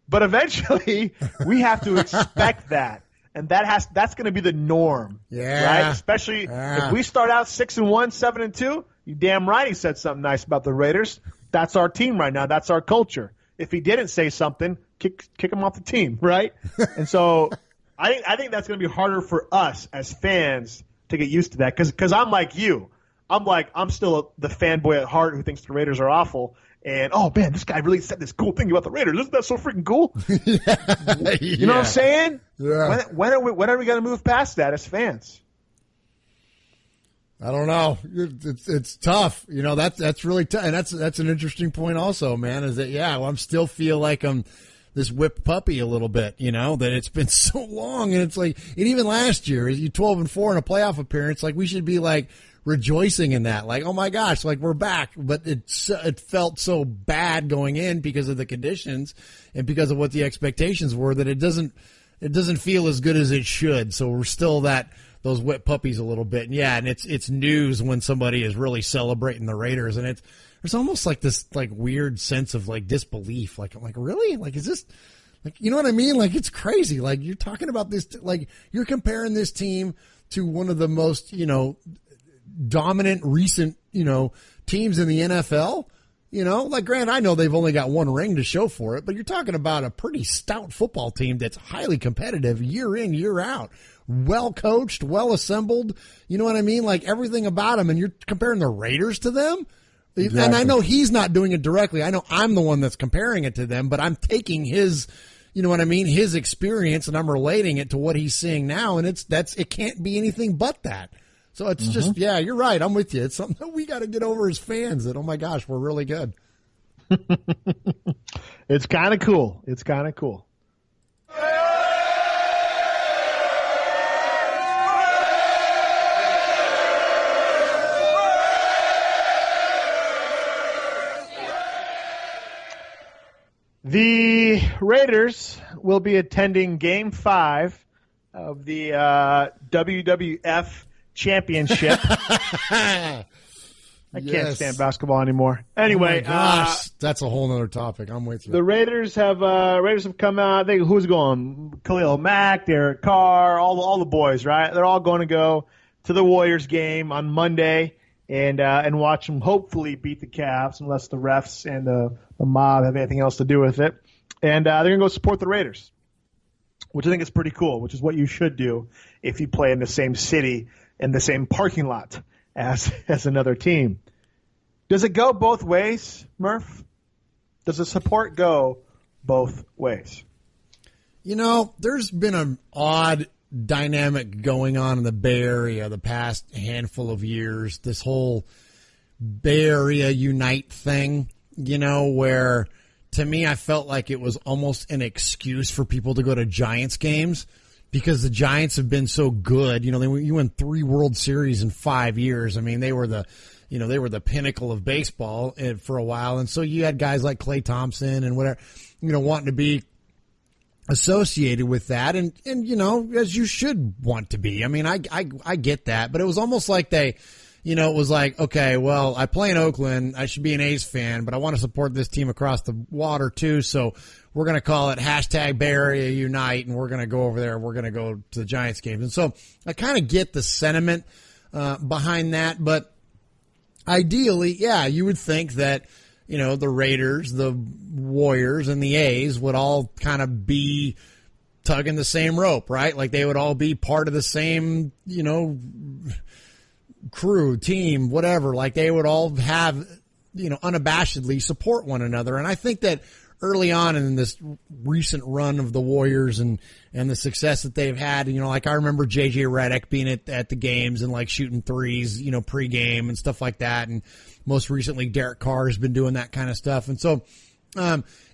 But eventually, we have to expect that. And that's going to be the norm, right? Especially if we start out 6-1, 7-2, you damn right he said something nice about the Raiders. That's our team right now. That's our culture. If he didn't say something, kick him off the team, right? And so I think that's going to be harder for us as fans to get used to that because I'm like you. I'm still the fanboy at heart who thinks the Raiders are awful. And, oh, man, this guy really said this cool thing about the Raiders. Isn't that so freaking cool? You know what I'm saying? Yeah. When are we going to move past that as fans? I don't know. It's tough. You know, that's really tough. And that's an interesting point also, man, is that, I still feel like I'm this whipped puppy a little bit, you know, that it's been so long. And it's like, and even last year, you 12-4 in a playoff appearance, like we should be like rejoicing in that. Like, oh my gosh, like we're back. But it felt so bad going in because of the conditions and because of what the expectations were that it doesn't feel as good as it should. So we're still those wet puppies a little bit. And it's news when somebody is really celebrating the Raiders, and there's almost like this like weird sense of like disbelief. Like I'm like, really? Like is this like, you know what I mean? Like it's crazy. Like you're talking about this, like you're comparing this team to one of the most, you know, dominant recent, you know, teams in the NFL. You know, like Grant, I know they've only got one ring to show for it, but you're talking about a pretty stout football team that's highly competitive year in, year out. Well coached, well assembled. You know what I mean? Like everything about them, and you're comparing the Raiders to them. Exactly. And I know he's not doing it directly. I know I'm the one that's comparing it to them, but I'm taking his, you know what I mean, his experience, and I'm relating it to what he's seeing now, and it can't be anything but that. So it's just, you're right. I'm with you. It's something that we got to get over as fans that, oh my gosh, we're really good. It's kind of cool. It's kind of cool. The Raiders will be attending Game 5 of the WWF Championship. I can't stand basketball anymore. Anyway, oh my gosh, that's a whole other topic. I'm with you. The Raiders have come out. Who's going? Khalil Mack, Derek Carr, all the boys, right? They're all going to go to the Warriors game on Monday and watch them hopefully beat the Cavs, unless the refs and the mob have anything else to do with it. And they're going to go support the Raiders, which I think is pretty cool, which is what you should do if you play in the same city in the same parking lot as another team. Does it go both ways, Murph? Does the support go both ways? You know, there's been an odd dynamic going on in the Bay Area the past handful of years. This whole Bay Area Unite thing, you know, where to me I felt like it was almost an excuse for people to go to Giants games because the Giants have been so good. You know, you won 3 World Series in 5 years. I mean, they were the pinnacle of baseball for a while. And so you had guys like Klay Thompson and whatever, you know, wanting to be associated with that. And, you know, as you should want to be. I mean, I get that, but it was almost like it was like, okay, well, I play in Oakland. I should be an A's fan, but I want to support this team across the water too. So we're going to call it #Bay Area Unite, and we're going to go over there. We're going to go to the Giants games. And so I kind of get the sentiment behind that, but ideally, yeah, you would think that, you know, the Raiders, the Warriors, and the A's would all kind of be tugging the same rope, right? Like they would all be part of the same, you know, crew, team, whatever. Like they would all have, you know, unabashedly support one another. And I think that early on in this recent run of the Warriors and the success that they've had, you know, like I remember J.J. Redick being at the games and like shooting threes, you know, pregame and stuff like that. And most recently, Derek Carr has been doing that kind of stuff. And so,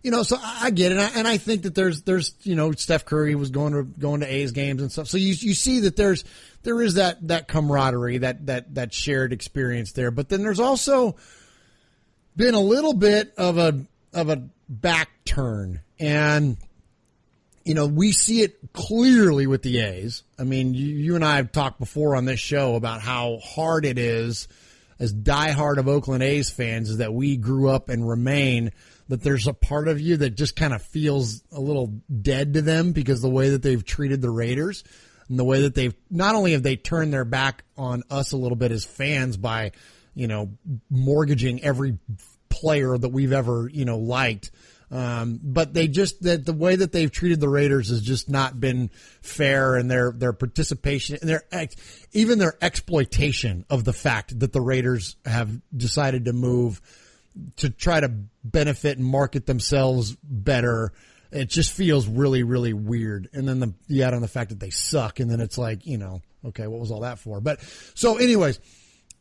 you know, so I get it. And I think that there's, you know, Steph Curry was going to A's games and stuff. So you see that there is that camaraderie, that shared experience there. But then there's also been a little bit of a back turn, and you know, we see it clearly with the A's. I mean, you and I have talked before on this show about how hard it is as diehard of Oakland A's fans is that we grew up and remain, that there's a part of you that just kind of feels a little dead to them because the way that they've treated the Raiders and the way that they've not only have they turned their back on us a little bit as fans by, you know, mortgaging every player that we've ever, you know, liked. But the way that they've treated the Raiders has just not been fair, and their participation and even their exploitation of the fact that the Raiders have decided to move to try to benefit and market themselves better. It just feels really, really weird. And then you add on the fact that they suck, and then it's like, you know, okay, what was all that for? But so anyways,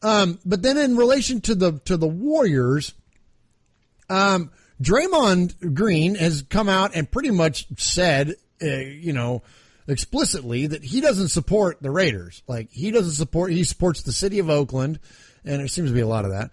but then in relation to the Warriors, Draymond Green has come out and pretty much said, you know, explicitly that he doesn't support the Raiders. Like he supports the city of Oakland, and there seems to be a lot of that.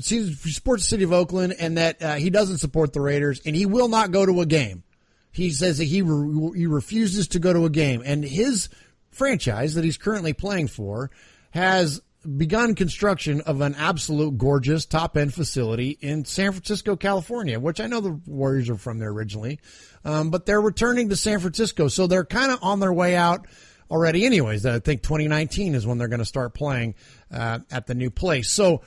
He supports the city of Oakland, and that he doesn't support the Raiders, and he will not go to a game. He says that he refuses to go to a game, and his franchise that he's currently playing for has begun construction of an absolute gorgeous top-end facility in San Francisco, California, which I know the Warriors are from there originally, but they're returning to San Francisco, so they're kind of on their way out already anyways. I think 2019 is when they're going to start playing at the new place. So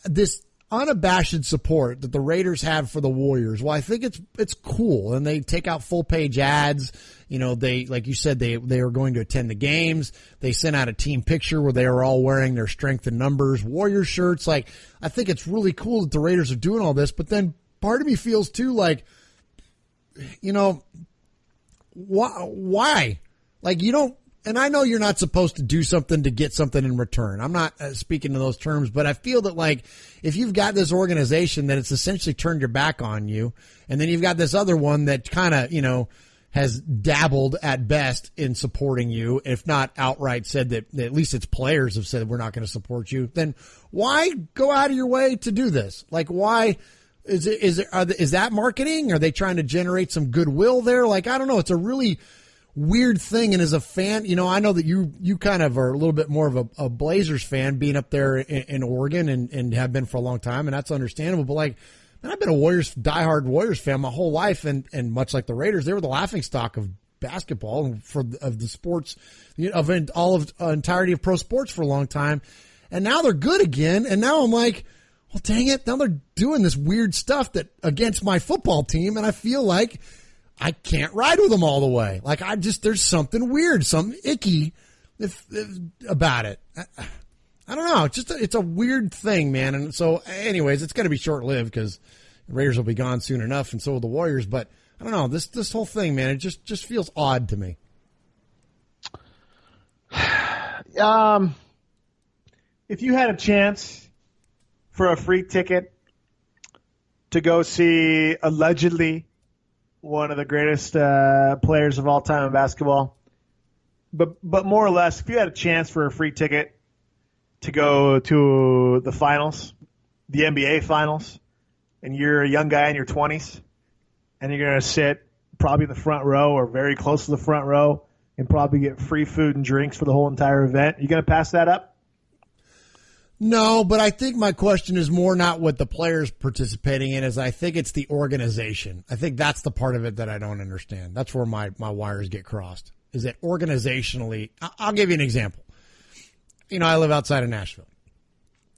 this unabashed support that the Raiders have for the Warriors, well, I think it's cool, and they take out full-page ads. You know, they, like you said, they are going to attend the games. They sent out a team picture where they are all wearing their strength in numbers Warriors shirts. Like, I think it's really cool that the Raiders are doing all this, but then part of me feels too like, you know, why? Like, you don't, and I know you're not supposed to do something to get something in return. I'm not speaking in those terms, but I feel that, like, if you've got this organization that it's essentially turned your back on you, and then you've got this other one that kind of, you know, has dabbled at best in supporting you, if not outright said that at least its players have said we're not going to support you, then why go out of your way to do this? Like, why is that marketing? Are they trying to generate some goodwill there? Like, I don't know. It's a really weird thing. And as a fan, I know that you kind of are a little bit more of a Blazers fan being up there in Oregon and have been for a long time. And that's understandable. But man, I've been a diehard Warriors fan my whole life. And much like the Raiders, they were the laughingstock of basketball and of the sports, of entirety of pro sports for a long time. And now they're good again. And now I'm like, well, dang it. Now they're doing this weird stuff that against my football team. And I feel like I can't ride with them all the way. There's something weird, something icky about it. I don't know. It's a weird thing, man. And so anyways, it's going to be short lived because the Raiders will be gone soon enough. And so will the Warriors. But I don't know. This whole thing, man, it just feels odd to me. If you had a chance for a free ticket to go see allegedly one of the greatest players of all time in basketball, but more or less, if you had a chance for a free ticket to go to the finals, the NBA finals, and you're a young guy in your 20s, and you're going to sit probably in the front row or very close to the front row and probably get free food and drinks for the whole entire event, you going to pass that up? No, but I think my question is more not what the players participating in is. I think it's the organization. I think that's the part of it that I don't understand. That's where my wires get crossed. Is that organizationally? I'll give you an example. I live outside of Nashville.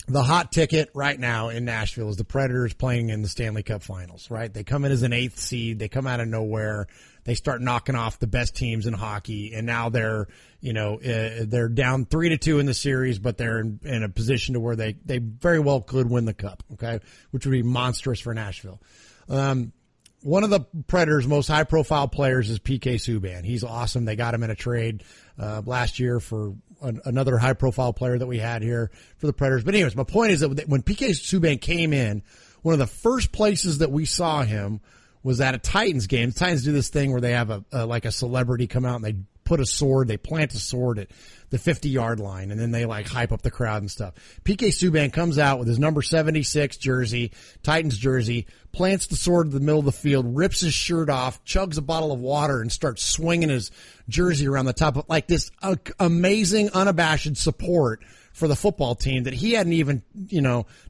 The hot ticket right now in Nashville is the Predators playing in the Stanley Cup Finals, right? They come in as an 8th seed. They come out of nowhere. They start knocking off the best teams in hockey, and now they're down 3-2 in the series, but they're in a position to where they very well could win the cup, okay, which would be monstrous for Nashville. One of the Predators' most high-profile players is PK Subban. He's awesome. They got him in a trade last year for another high-profile player that we had here for the Predators. But anyways, my point is that when PK Subban came in, one of the first places that we saw him was at a Titans game. The Titans do this thing where they have a celebrity come out and they plant a sword at the 50-yard line, and then they hype up the crowd and stuff. PK Subban comes out with his number 76 jersey, Titans jersey, plants the sword in the middle of the field, rips his shirt off, chugs a bottle of water, and starts swinging his jersey around the top of this amazing, unabashed support for the football team that he hadn't even,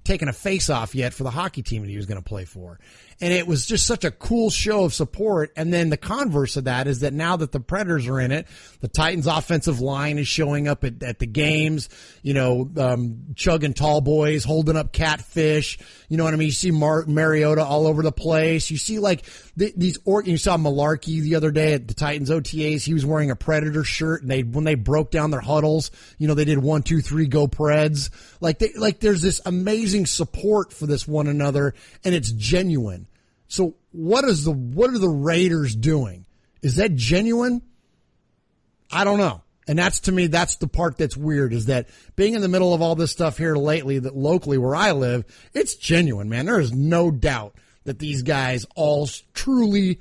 taken a face off yet for the hockey team that he was going to play for. And it was just such a cool show of support. And then the converse of that is that now that the Predators are in it, the Titans offensive line is showing up at the games, chugging tall boys, holding up catfish. You know what I mean? You see Mariota all over the place. You see you saw Malarkey the other day at the Titans OTAs. He was wearing a Predator shirt, and when they broke down their huddles, they did 1, 2, 3, go Preds. There's this amazing support for this one another, and it's genuine. So what are the Raiders doing? Is that genuine? I don't know. And to me, that's the part that's weird, is that being in the middle of all this stuff here lately, that locally where I live, it's genuine, man. There is no doubt that these guys all truly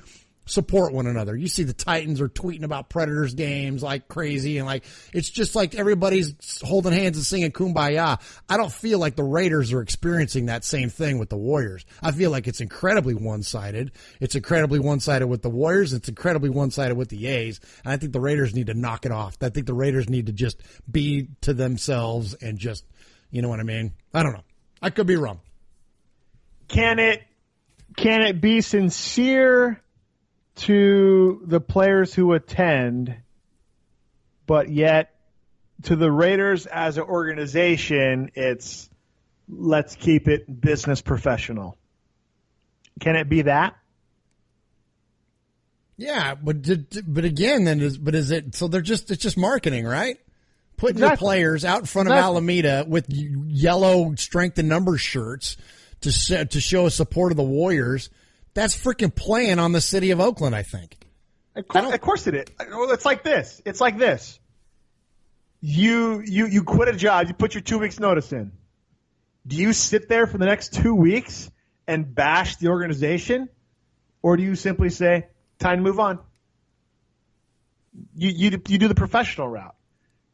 support one another. You see the Titans are tweeting about Predators games like crazy, and it's just like everybody's holding hands and singing Kumbaya. I don't feel like the Raiders are experiencing that same thing with the Warriors. I feel like it's incredibly one-sided. It's incredibly one-sided with the Warriors. It's incredibly one-sided with the A's. And I think the Raiders need to knock it off. I think the Raiders need to just be to themselves and just, you know what I mean? I don't know. I could be wrong. Can it be sincere to the players who attend, but yet to the Raiders as an organization, it's let's keep it business professional? Can it be that? Yeah, but again, is it? So it's just marketing, right? Putting your players out in front of Alameda with yellow strength and numbers shirts to show a support of the Warriors. That's freaking playing on the city of Oakland, I think. Of course it is. It's like this. You quit a job. You put your 2 weeks notice in. Do you sit there for the next 2 weeks and bash the organization? Or do you simply say, time to move on? You do the professional route.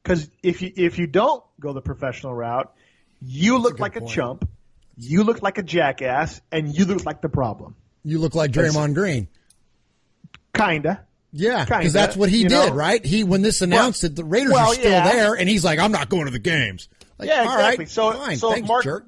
Because if you don't go the professional route, you look like a chump, you look like a jackass, and you look like the problem. You look like Draymond Green. Kinda. Yeah, because that's what he did, right? When this announced that the Raiders are still there, and he's like, I'm not going to the games. Like, yeah, exactly. All right, fine. So Thanks, Mark, jerk.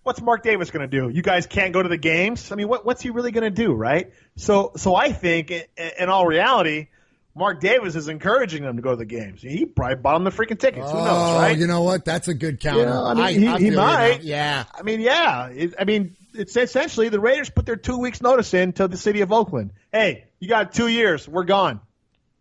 what's Mark Davis going to do? You guys can't go to the games? I mean, what's he really going to do, right? So I think, in all reality, Mark Davis is encouraging them to go to the games. He probably bought them the freaking tickets. Who knows, right? You know what? That's a good counter. Yeah, I mean, he might. Yeah. I mean, yeah. It's essentially the Raiders put their 2 weeks notice in to the city of Oakland. Hey, you got 2 years. We're gone.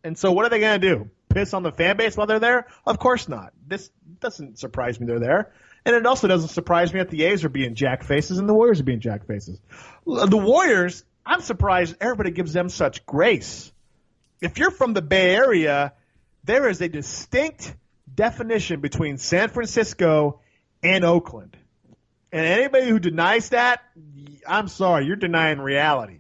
And so what are they going to do? Piss on the fan base while they're there? Of course not. This doesn't surprise me they're there. And it also doesn't surprise me that the A's are being jack faces and the Warriors are being jack faces. The Warriors, I'm surprised everybody gives them such grace. If you're from the Bay Area, there is a distinct definition between San Francisco and Oakland. And anybody who denies that, I'm sorry, you're denying reality.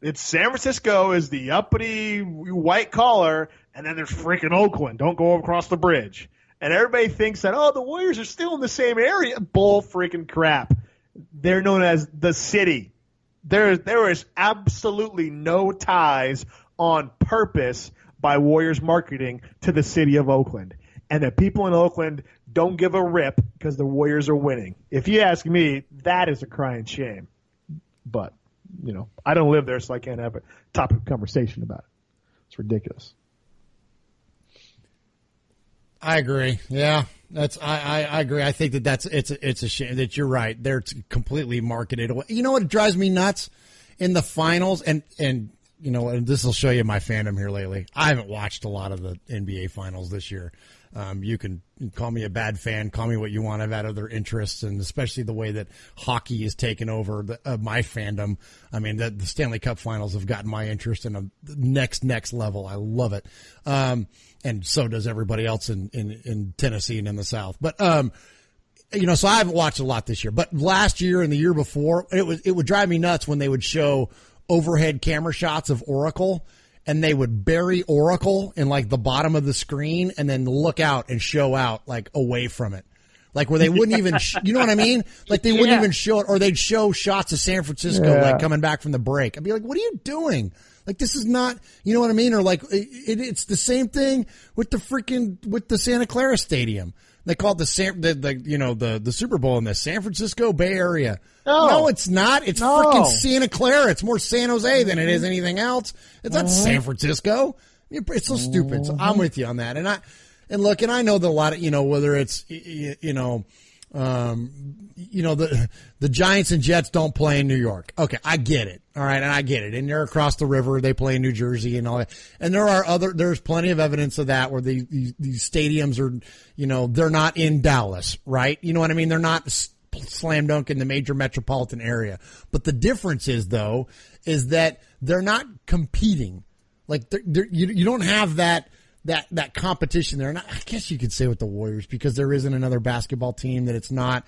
It's San Francisco is the uppity white collar, and then there's freaking Oakland. Don't go across the bridge. And everybody thinks that, the Warriors are still in the same area. Bull freaking crap. They're known as the city. There is absolutely no ties on purpose by Warriors marketing to the city of Oakland. And the people in Oakland don't give a rip because the Warriors are winning. If you ask me, that is a crying shame. But, I don't live there, so I can't have a topic of conversation about it. It's ridiculous. I agree. Yeah, I agree. I think that it's a shame that you're right. They're completely marketed away. You know what drives me nuts in the finals, and this will show you my fandom here lately. I haven't watched a lot of the NBA finals this year. You can call me a bad fan, call me what you want. I've had other interests, and especially the way that hockey has taken over my fandom. I mean, the Stanley Cup finals have gotten my interest in a next level. I love it. And so does everybody else in Tennessee and in the South. But, so I haven't watched a lot this year, but last year and the year before, it would drive me nuts when they would show overhead camera shots of Oracle, and they would bury Oracle in like the bottom of the screen and then look out and show out like away from it. Like where they wouldn't even, you know what I mean? Like they wouldn't even show it, or they'd show shots of San Francisco like coming back from the break. I'd be like, what are you doing? Like this is not, you know what I mean? Or like it's the same thing with the Santa Clara Stadium. They call it the Super Bowl in the San Francisco Bay Area. No, it's not. It's freaking Santa Clara. It's more San Jose than it is anything else. It's not San Francisco. It's so stupid. So I'm with you on that. And I know that a lot of, whether it's, the Giants and Jets don't play in New York. Okay, I get it. All right, and I get it. And they're across the river. They play in New Jersey and all that. And there's plenty of evidence of that where these stadiums are, they're not in Dallas, right? You know what I mean? They're not slam dunk in the major metropolitan area. But the difference is that they're not competing. Like you don't have that competition there. And I guess you could say with the Warriors, because there isn't another basketball team that it's not,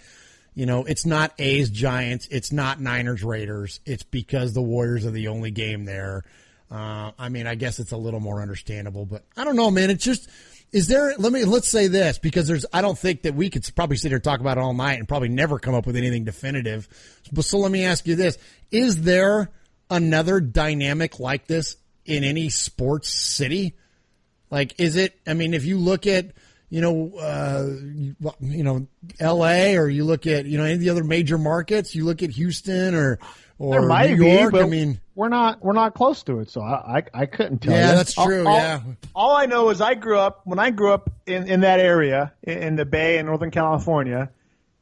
it's not A's Giants. It's not Niners Raiders. It's because the Warriors are the only game there. I guess it's a little more understandable, but I don't know, man. It's just, let's say this, because I don't think that we could probably sit here and talk about it all night and probably never come up with anything definitive. But so let me ask you this. Is there another dynamic like this in any sports city? Like, is it, if you look at, LA, or you look at, any of the other major markets, you look at Houston or there might New York, be, but we're not close to it. So I couldn't tell you. Yeah, that's true. All I know is when I grew up in that area, in the Bay in Northern California,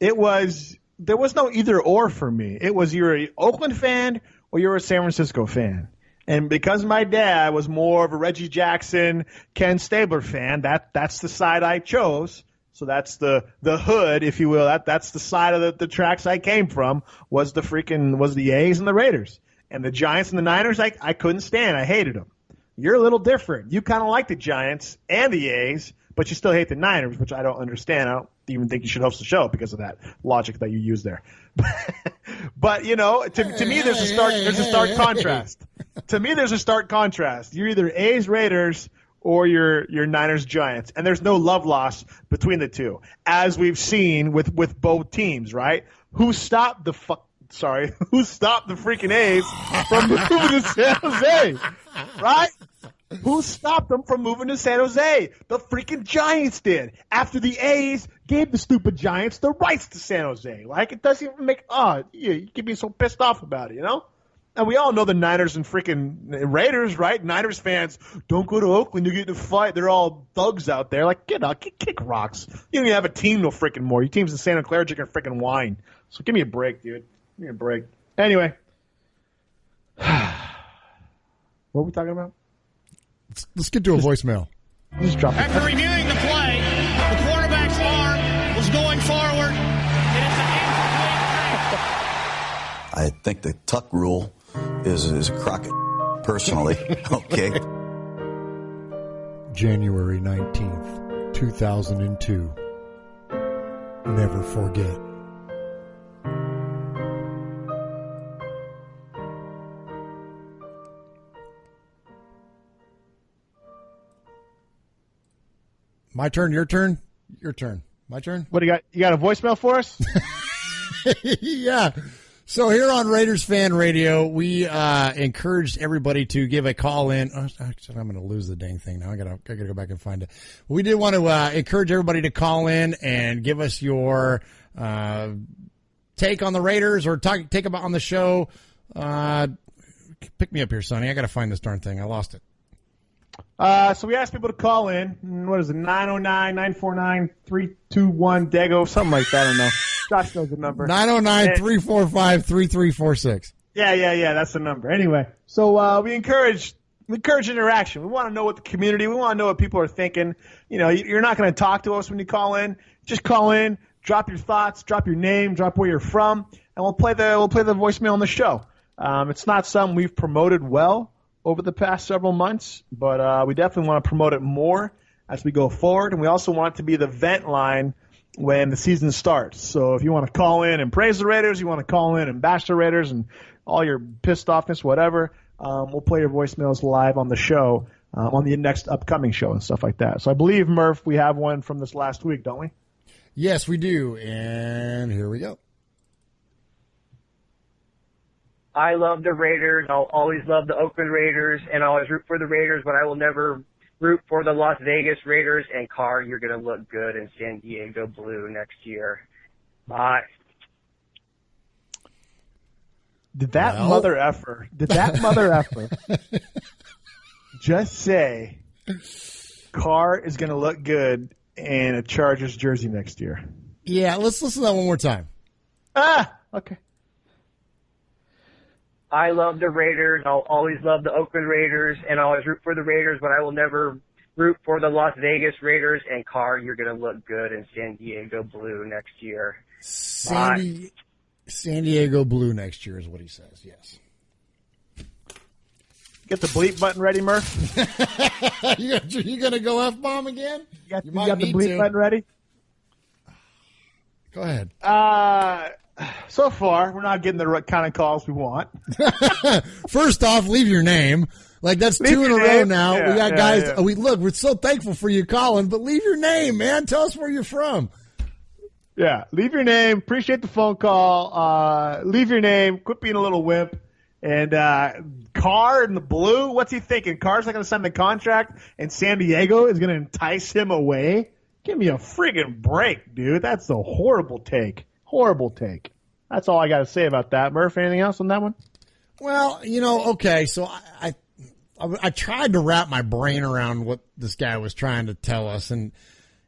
there was no either or for me. It was you're an Oakland fan or you're a San Francisco fan. And because my dad was more of a Reggie Jackson, Ken Stabler fan, that's the side I chose. So that's the hood, if you will. That's the side of the tracks I came from, was the A's and the Raiders. And the Giants and the Niners, I couldn't stand. I hated them. You're a little different. You kind of like the Giants and the A's, but you still hate the Niners, which I don't understand. I don't even think you should host the show because of that logic that you use there. But to me, there's a stark contrast. To me, there's a stark contrast. You're either A's, Raiders, or you're Niners, Giants, and there's no love loss between the two, as we've seen with both teams, right? Who stopped the freaking A's from moving to San Jose, right? Who stopped them from moving to San Jose? The freaking Giants did. After the A's gave the stupid Giants the rights to San Jose. Like, it doesn't even make, you can be so pissed off about it, you know? And we all know the Niners and freaking Raiders, right? Niners fans, don't go to Oakland, you get to fight. They're all thugs out there. Like, get out, kick rocks. You don't even have a team no freaking more. Your team's in Santa Clara drinking freaking wine. So give me a break, dude. Give me a break. Anyway. What are we talking about? Let's get to a voicemail. Just drop it. After reviewing the play, the quarterback's arm was going forward. I think the tuck rule is a crock personally. Okay. January 19th, 2002. Never forget. My turn, your turn? Your turn. My turn? What do you got? You got a voicemail for us? Yeah. So here on Raiders Fan Radio, we encouraged everybody to give a call in. Oh, actually, I'm going to lose the dang thing now. I got to go back and find it. We did want to encourage everybody to call in and give us your take on the Raiders or take about on the show. Pick me up here, Sonny. I got to find this darn thing. I lost it. So we asked people to call in. What is it? 909-949-321 Dago, something like that. I don't know. Josh knows the number. 909-345-3346. Yeah. That's the number. Anyway, so we encourage interaction. We want to know what the community. We want to know what people are thinking. You know, you're not going to talk to us when you call in. Just call in, drop your thoughts, drop your name, drop where you're from, and we'll play the voicemail on the show. It's not something we've promoted well over the past several months, but we definitely want to promote it more as we go forward, and we also want it to be the vent line when the season starts. So if you want to call in and praise the Raiders, you want to call in and bash the Raiders and all your pissed offness, whatever, we'll play your voicemails live on the show, on the next upcoming show and stuff like that. So I believe, Murph, we have one from this last week, don't we? Yes, we do, and here we go. I love the Raiders. I'll always love the Oakland Raiders, and I'll always root for the Raiders, but I will never root for the Las Vegas Raiders. And Carr, you're going to look good in San Diego blue next year. Bye. Did that mother effer just say Carr is going to look good in a Chargers jersey next year? Yeah, let's listen to that one more time. Okay. I love the Raiders. I'll always love the Oakland Raiders, and I'll always root for the Raiders, but I will never root for the Las Vegas Raiders. And Carr, you're going to look good in San Diego blue next year. San Diego blue next year is what he says, yes. Get the bleep button ready, Murph? You going to go F-bomb again? You got the bleep button ready? Go ahead. So far, we're not getting the kind of calls we want. First off, leave your name. Like, that's two in a row now. Yeah, we got guys. Yeah. We're so thankful for you calling, but leave your name, man. Tell us where you're from. Yeah, leave your name. Appreciate the phone call. Leave your name. Quit being a little wimp. And Carr in the blue, what's he thinking? Carr's not going to sign the contract, and San Diego is going to entice him away? Give me a friggin' break, dude. That's a horrible take. Horrible take. That's all I got to say about that. Murph, anything else on that one? Well, okay, so I tried to wrap my brain around what this guy was trying to tell us, and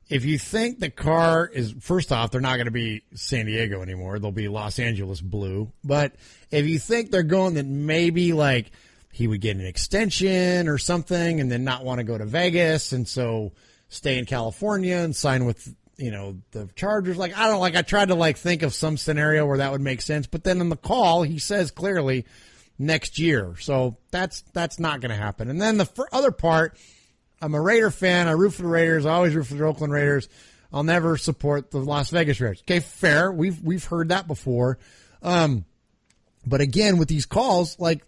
if you think the Carr is, first off, they're not going to be San Diego anymore. They'll be Los Angeles blue. But if you think they're going that maybe, like, he would get an extension or something and then not want to go to Vegas and so stay in California and sign with the Chargers. Like, I don't know, like, I tried to, like, think of some scenario where that would make sense. But then in the call, he says clearly next year. So that's not going to happen. And then the other part, I'm a Raider fan. I root for the Raiders. I always root for the Oakland Raiders. I'll never support the Las Vegas Raiders. Okay, fair. We've heard that before. But again, with these calls, like,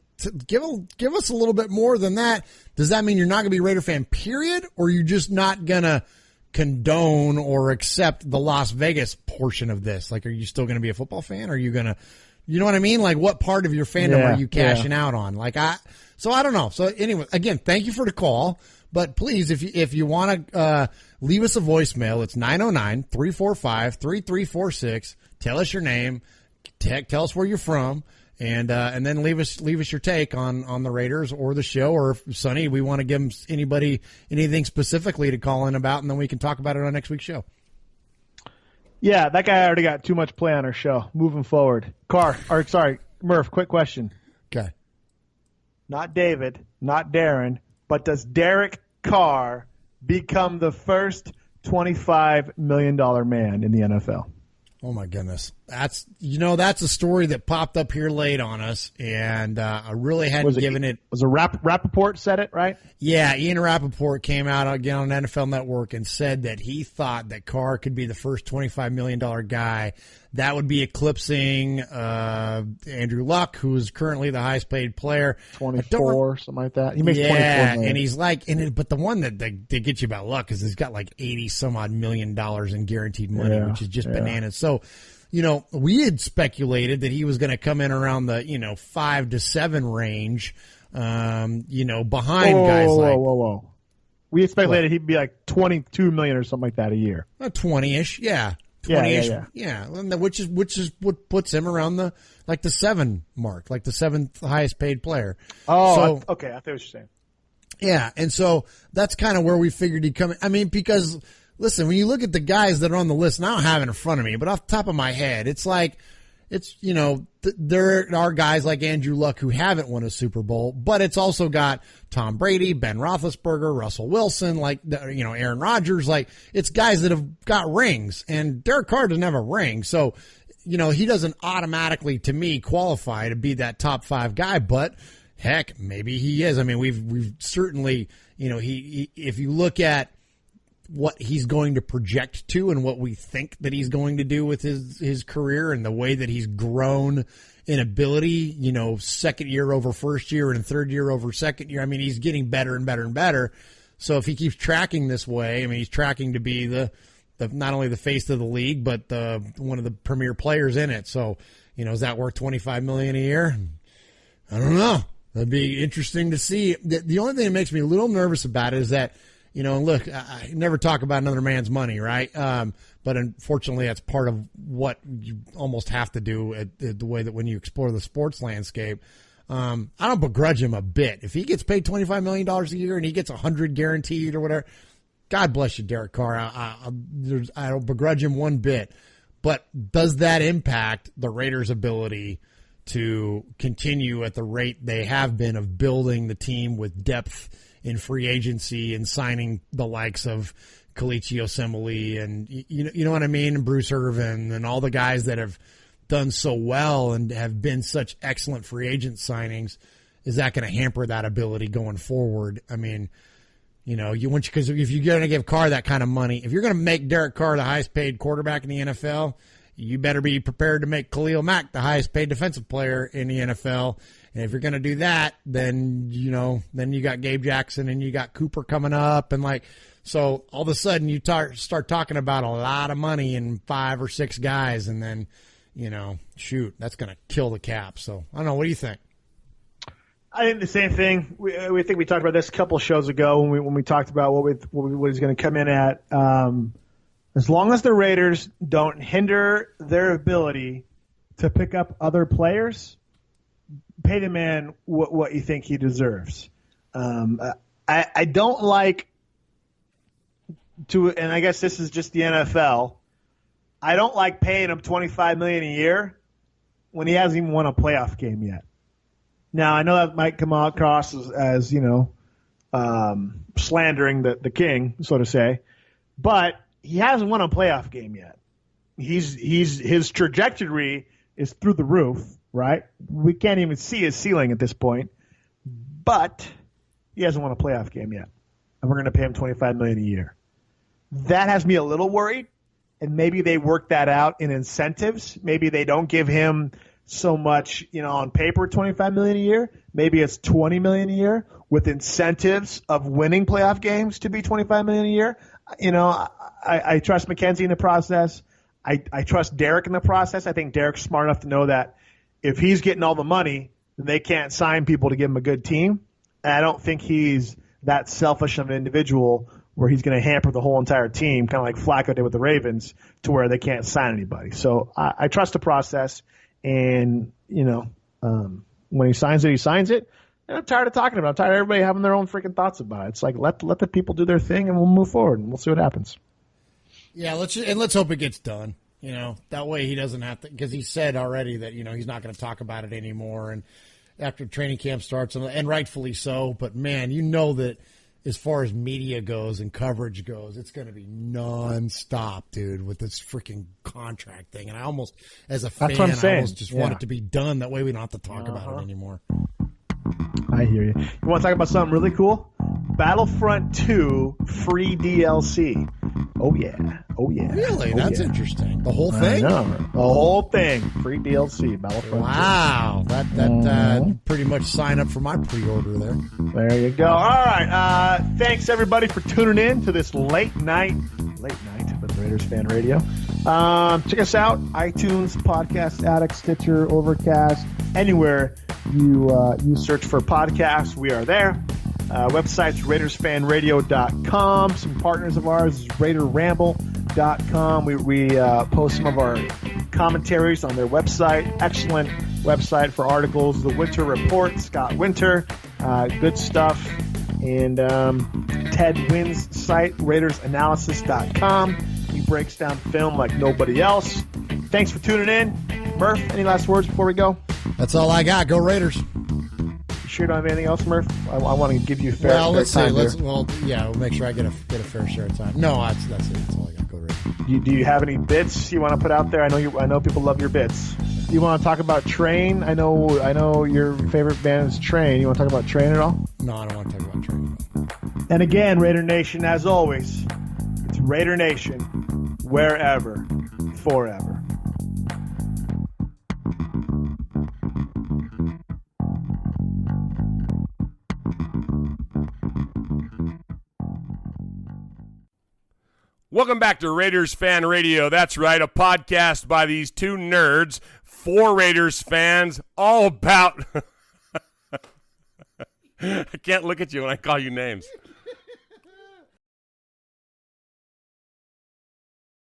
give us a little bit more than that. Does that mean you're not going to be a Raider fan, period? Or are you just not going to condone or accept the Las Vegas portion of this? Like, are you still going to be a football fan? Or are you going to You know what I mean? Like, what part of your fandom are you cashing out on? So I don't know. So anyway, again, thank you for the call. But please, if you want to leave us a voicemail, it's 909-345-3346. Tell us your name. Tell us where you're from. And then leave us your take on the Raiders or the show, or if, Sonny, we want to give anybody anything specifically to call in about, and then we can talk about it on next week's show. Yeah, that guy already got too much play on our show. Moving forward, Murph. Quick question. Okay. Not David, not Darren, but does Derek Carr become the first $25 million man in the NFL? Oh my goodness. That's a story that popped up here late on us, and I really hadn't given it. Was a Rappaport said it, right? Yeah, Ian Rappaport came out again on NFL Network and said that he thought that Carr could be the first $25 million guy. That would be eclipsing Andrew Luck, who is currently the highest paid player. 24, something like that. He makes 24 million. And he's like, but the one that gets you about Luck is he's got like 80 some odd million dollars in guaranteed money, which is just bananas. So, we had speculated that he was going to come in around the, 5 to 7 range, behind guys like. Whoa. We had speculated he'd be like 22 million or something like that a year. 20-ish, yeah. 20-ish, yeah. Which is what puts him around the 7 mark, like the 7th highest paid player. Oh, okay. I thought what you're saying. Yeah, and so that's kind of where we figured he'd come in. I mean, because listen, when you look at the guys that are on the list, and I don't have it in front of me, but off the top of my head, there are guys like Andrew Luck who haven't won a Super Bowl, but it's also got Tom Brady, Ben Roethlisberger, Russell Wilson, Aaron Rodgers. It's guys that have got rings, and Derek Carr doesn't have a ring. So, he doesn't automatically, to me, qualify to be that top 5 guy, but heck, maybe he is. I mean, we've certainly, if you look at what he's going to project to and what we think that he's going to do with his career and the way that he's grown in ability, second year over first year and third year over second year. I mean, he's getting better and better and better. So if he keeps tracking this way, I mean, he's tracking to be the not only the face of the league, but one of the premier players in it. So, is that worth $25 million a year? I don't know. That'd be interesting to see. The only thing that makes me a little nervous about it is that, look, I never talk about another man's money, right? But unfortunately, that's part of what you almost have to do at the way that when you explore the sports landscape. I don't begrudge him a bit. If he gets paid $25 million a year and he gets 100 guaranteed or whatever, God bless you, Derek Carr. I don't begrudge him one bit. But does that impact the Raiders' ability to continue at the rate they have been of building the team with depth in free agency and signing the likes of Kalichi Osemele and you know what I mean, and Bruce Irvin and all the guys that have done so well and have been such excellent free agent signings? Is that going to hamper that ability going forward? I mean, because if you're going to give Carr that kind of money, if you're going to make Derek Carr the highest paid quarterback in the NFL, you better be prepared to make Khalil Mack the highest paid defensive player in the NFL. And if you're going to do that, then, then you got Gabe Jackson and you got Cooper coming up. And so all of a sudden you start talking about a lot of money in 5 or 6 guys. And then, that's going to kill the cap. So I don't know. What do you think? I think the same thing. We think we talked about this a couple of shows ago when we talked about what he's going to come in at. As long as the Raiders don't hinder their ability to pick up other players, pay the man what you think he deserves. I don't like to, and I guess this is just the NFL. I don't like paying him $25 million a year when he hasn't even won a playoff game yet. Now I know that might come across as slandering the king, so to say, but he hasn't won a playoff game yet. His trajectory is through the roof, right? We can't even see his ceiling at this point, but he hasn't won a playoff game yet, and we're going to pay him $25 million a year. That has me a little worried, and maybe they work that out in incentives. Maybe they don't give him so much, on paper, $25 million a year. Maybe it's $20 million a year with incentives of winning playoff games to be $25 million a year. I trust McKenzie in the process. I trust Derek in the process. I think Derek's smart enough to know that if he's getting all the money, then they can't sign people to give him a good team. And I don't think he's that selfish of an individual where he's going to hamper the whole entire team, kind of like Flacco did with the Ravens, to where they can't sign anybody. So I trust the process, and when he signs it, he signs it. And I'm tired of talking about it. I'm tired of everybody having their own freaking thoughts about it. It's like let the people do their thing, and we'll move forward, and we'll see what happens. Yeah, let's hope it gets done. That way he doesn't have to, because he said already that he's not going to talk about it anymore, and after training camp starts, and rightfully so. But man, that as far as media goes and coverage goes, it's going to be nonstop, dude, with this freaking contract thing. And I almost, as a fan, I almost just want it to be done. That way we don't have to talk about it anymore. I hear you. You want to talk about something really cool? Battlefront 2 free DLC. Oh, yeah. Really? That's interesting. The whole thing? I know. The whole thing. Free DLC. Battlefront 2. Wow. That pretty much sign up for my pre-order there. There you go. All right. Thanks, everybody, for tuning in to this late night with Raiders Fan Radio. Check us out. iTunes, Podcast Addict, Stitcher, Overcast, anywhere you search for podcasts, we are there. Website's RaidersFanRadio.com. Some partners of ours is RaiderRamble.com. We post some of our commentaries on their website. Excellent website for articles. The Winter Report, Scott Winter. Good stuff. And Ted Wynn's site, RaidersAnalysis.com. He breaks down film like nobody else. Thanks for tuning in. Murph, any last words before we go? That's all I got. Go Raiders. You sure don't have anything else, Murph? I want to give you a fair time. We'll make sure I get a fair share of time. No, that's it. That's all I got. Go Raiders. Do you have any bits you want to put out there? I know people love your bits. You want to talk about Train? I know your favorite band is Train. You want to talk about Train at all? No, I don't want to talk about Train at all. And again, Raider Nation, as always, it's Raider Nation, wherever, forever. Welcome back to Raiders Fan Radio. That's right, a podcast by these two nerds, for Raiders fans, all about... I can't look at you when I call you names.